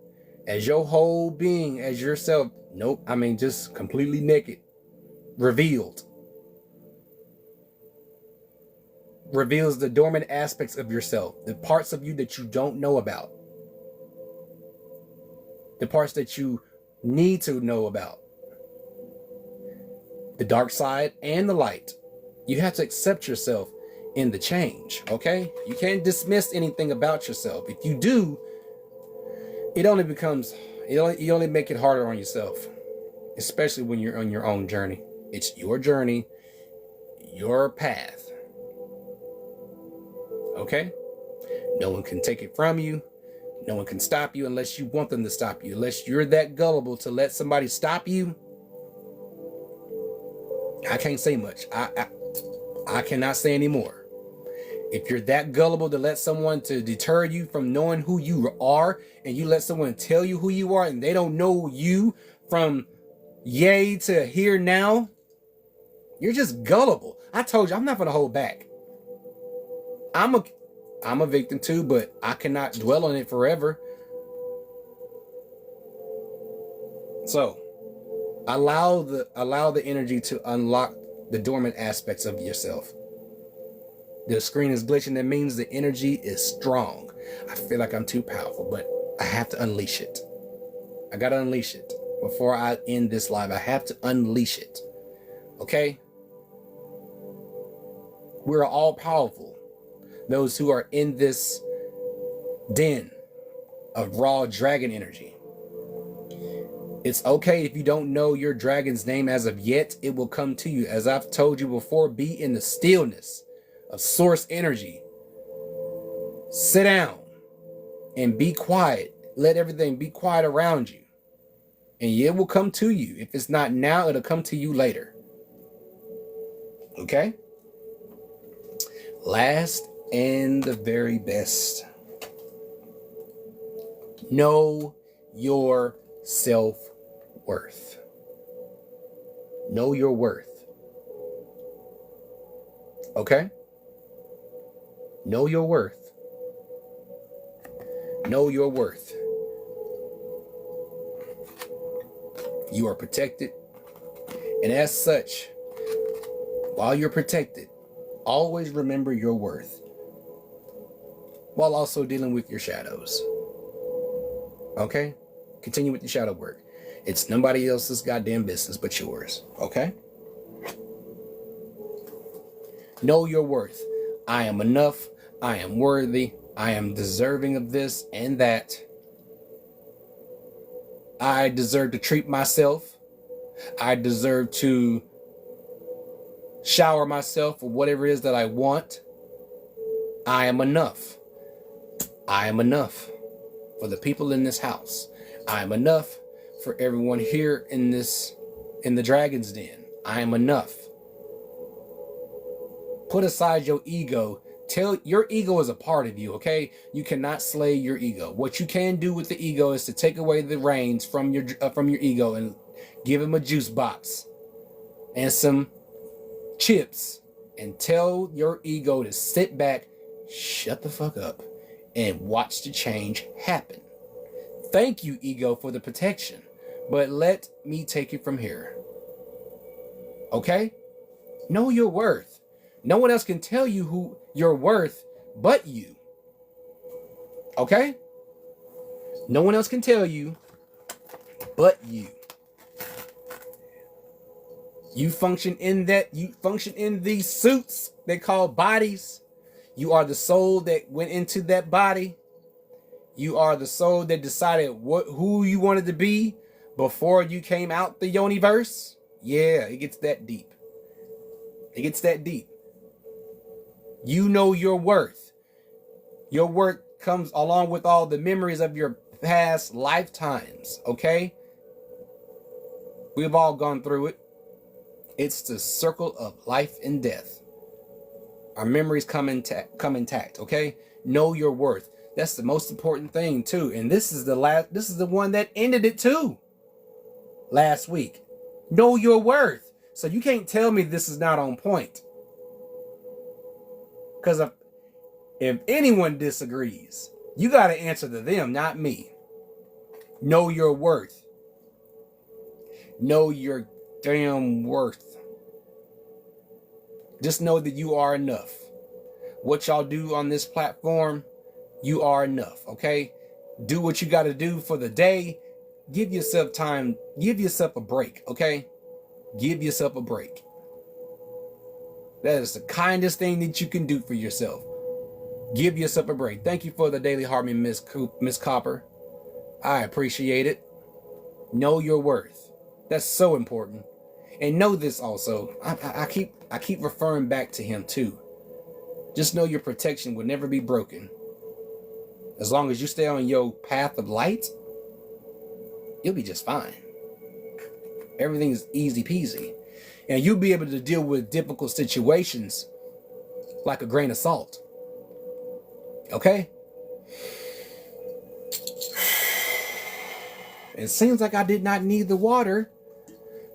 as your whole being, as yourself, just completely naked. revealed. Reveals the dormant aspects of yourself, the parts of you that you don't know about, the parts that you need to know about, the dark side and the light. You have to accept yourself in the change, okay? You can't dismiss anything about yourself. If you do, it only becomes, you only make it harder on yourself, especially when you're on your own journey. It's your journey, your path. Okay? No one can take it from you. No one can stop you unless you want them to stop you. Unless you're that gullible to let somebody stop you. I can't say much. I cannot say anymore. If you're that gullible to let someone to deter you from knowing who you are, and you let someone tell you who you are and they don't know you from yay to here now, you're just gullible. I told you, I'm not going to hold back. I'm a victim too, but I cannot dwell on it forever. So allow the energy to unlock the dormant aspects of yourself. The screen is glitching. That means the energy is strong. I feel like I'm too powerful, but I have to unleash it. I got to unleash it. Before I end this live, I have to unleash it. Okay? We're all powerful. Those who are in this den of raw dragon energy. It's okay if you don't know your dragon's name as of yet. It will come to you. As I've told you before, be in the stillness of source energy. Sit down and be quiet. Let everything be quiet around you. And it will come to you. If it's not now, it'll come to you later. Okay? Last and the very best. Know your self-worth. Know your worth. Okay? Know your worth. Know your worth. You are protected. And as such, while you're protected, always remember your worth. While also dealing with your shadows. Okay? Continue with the shadow work. It's nobody else's goddamn business but yours. Okay? Know your worth. I am enough. I am worthy. I am deserving of this and that. I deserve to treat myself. I deserve to shower myself with whatever it is that I want. I am enough. I am enough for the people in this house. I am enough for everyone here in the Dragon's Den. I am enough. Put aside your ego. Your ego is a part of you, okay? You cannot slay your ego. What you can do with the ego is to take away the reins from your ego and give him a juice box and some chips and tell your ego to sit back, shut the fuck up, and watch the change happen. Thank you, ego, for the protection, but let me take it from here. Okay? Know your worth. No one else can tell you who you're worth but you. Okay? No one else can tell you but you. You function in these suits they call bodies. You are the soul that went into that body. You are the soul that decided who you wanted to be before you came out the Yoniverse. Yeah, it gets that deep. It gets that deep. You know your worth. Your worth comes along with all the memories of your past lifetimes, okay? We've all gone through it. It's the circle of life and death. Our memories come intact, okay? Know your worth. That's the most important thing too. And this is the one that ended it too. Last week. Know your worth. So you can't tell me this is not on point. Because if anyone disagrees, you got to answer to them, not me. Know your worth. Know your damn worth. Just know that you are enough. What y'all do on this platform, you are enough, okay? Do what you got to do for the day. Give yourself time. Give yourself a break, okay? Give yourself a break. That is the kindest thing that you can do for yourself. Give yourself a break. Thank you for the daily harmony, Miss Copper. I appreciate it. Know your worth. That's so important. And know this also. I keep referring back to him too. Just know your protection will never be broken. As long as you stay on your path of light, you'll be just fine. Everything's easy peasy. And you'll be able to deal with difficult situations like a grain of salt. Okay? It seems like I did not need the water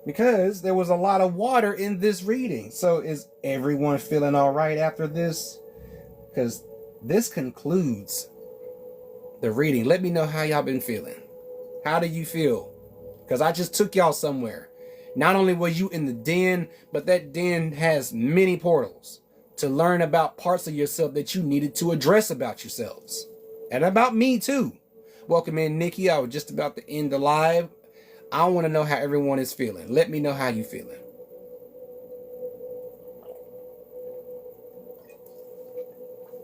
because there was a lot of water in this reading. So is everyone feeling all right after this? Because this concludes the reading. Let me know how y'all been feeling. How do you feel? Because I just took y'all somewhere. Not only were you in the den, but that den has many portals to learn about parts of yourself that you needed to address about yourselves. And about me too. Welcome in, Nikki. I was just about to end the live. I want to know how everyone is feeling. Let me know how you feeling.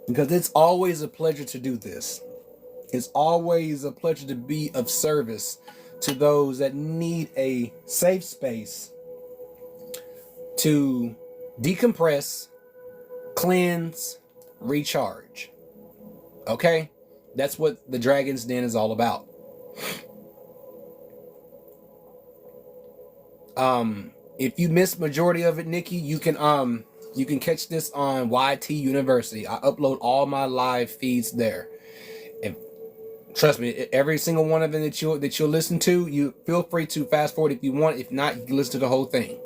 Because it's always a pleasure to do this. It's always a pleasure to be of service to those that need a safe space to decompress, cleanse, recharge. Okay? That's what the Dragon's Den is all about. If you missed majority of it, Nikki, you can catch this on YT University. I upload all my live feeds there. And trust me, every single one of them that you'll listen to, you feel free to fast forward if you want. If not, you can listen to the whole thing.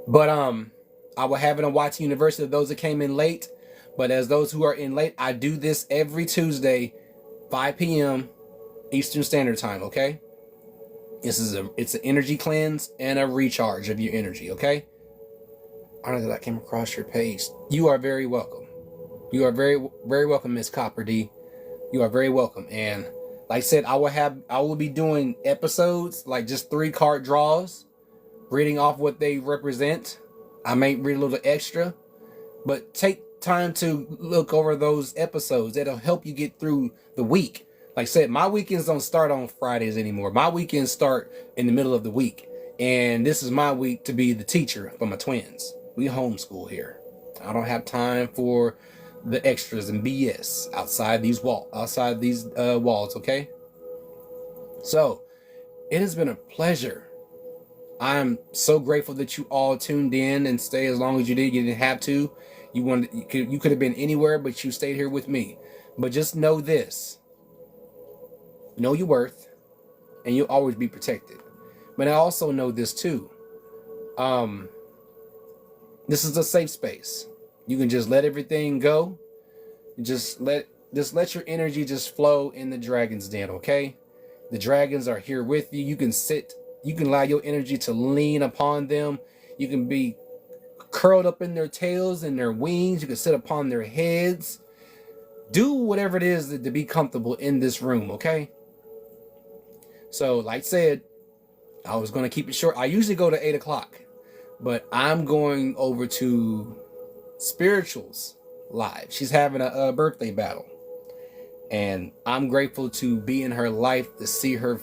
But I will have it on YT University for those that came in late. But as those who are in late, I do this every Tuesday, 5 p.m. Eastern Standard Time, okay? It's an energy cleanse and a recharge of your energy, okay? Honor that I came across your page. You are very welcome. You are very, very welcome, Miss Copper D. You are very welcome. And like I said, I will be doing episodes, like just 3 card draws, reading off what they represent. I may read a little extra, but take time to look over those episodes. That'll help you get through the week. Like I said, my weekends don't start on Fridays anymore. My weekends start in the middle of the week. And this is my week to be the teacher for my twins. We homeschool here. I don't have time for the extras and BS outside these walls, okay? So, it has been a pleasure. I'm so grateful that you all tuned in and stay as long as you did. You didn't have to. You could have been anywhere, but you stayed here with me. But just know this. Know your worth, and you'll always be protected. But I also know this too. This is a safe space. You can just let everything go. Just let your energy just flow in the Dragon's Den, okay? The dragons are here with you. You can allow your energy to lean upon them. You can be curled up in their tails and their wings. You can sit upon their heads. Do whatever it is to be comfortable in this room, okay? So, like I said, I was going to keep it short. I usually go to 8 o'clock, but I'm going over to Spirituals live. She's having a birthday battle, and I'm grateful to be in her life, to see her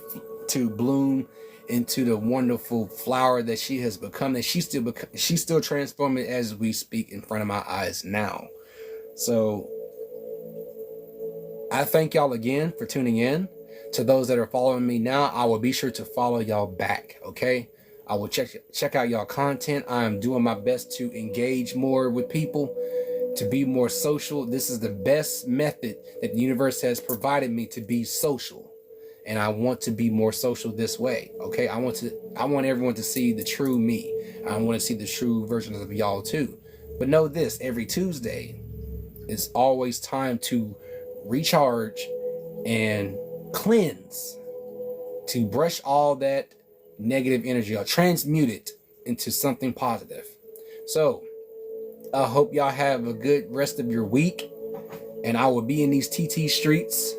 to bloom into the wonderful flower that she has become, that she's still transforming as we speak in front of my eyes now. So I thank y'all again for tuning in. To those that are following me now, I will be sure to follow y'all back, okay? I will check out y'all content. I am doing my best to engage more with people, to be more social. This is the best method that the universe has provided me to be social. And I want to be more social this way, okay? I want everyone to see the true me. I want to see the true versions of y'all too. But know this, every Tuesday, it's always time to recharge and cleanse, to brush all that negative energy or transmute it into something positive. So I hope y'all have a good rest of your week. And I will be in these TT streets.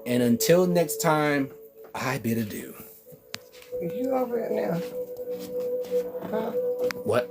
And until next time, I bid adieu. Is you over it now? Huh? What?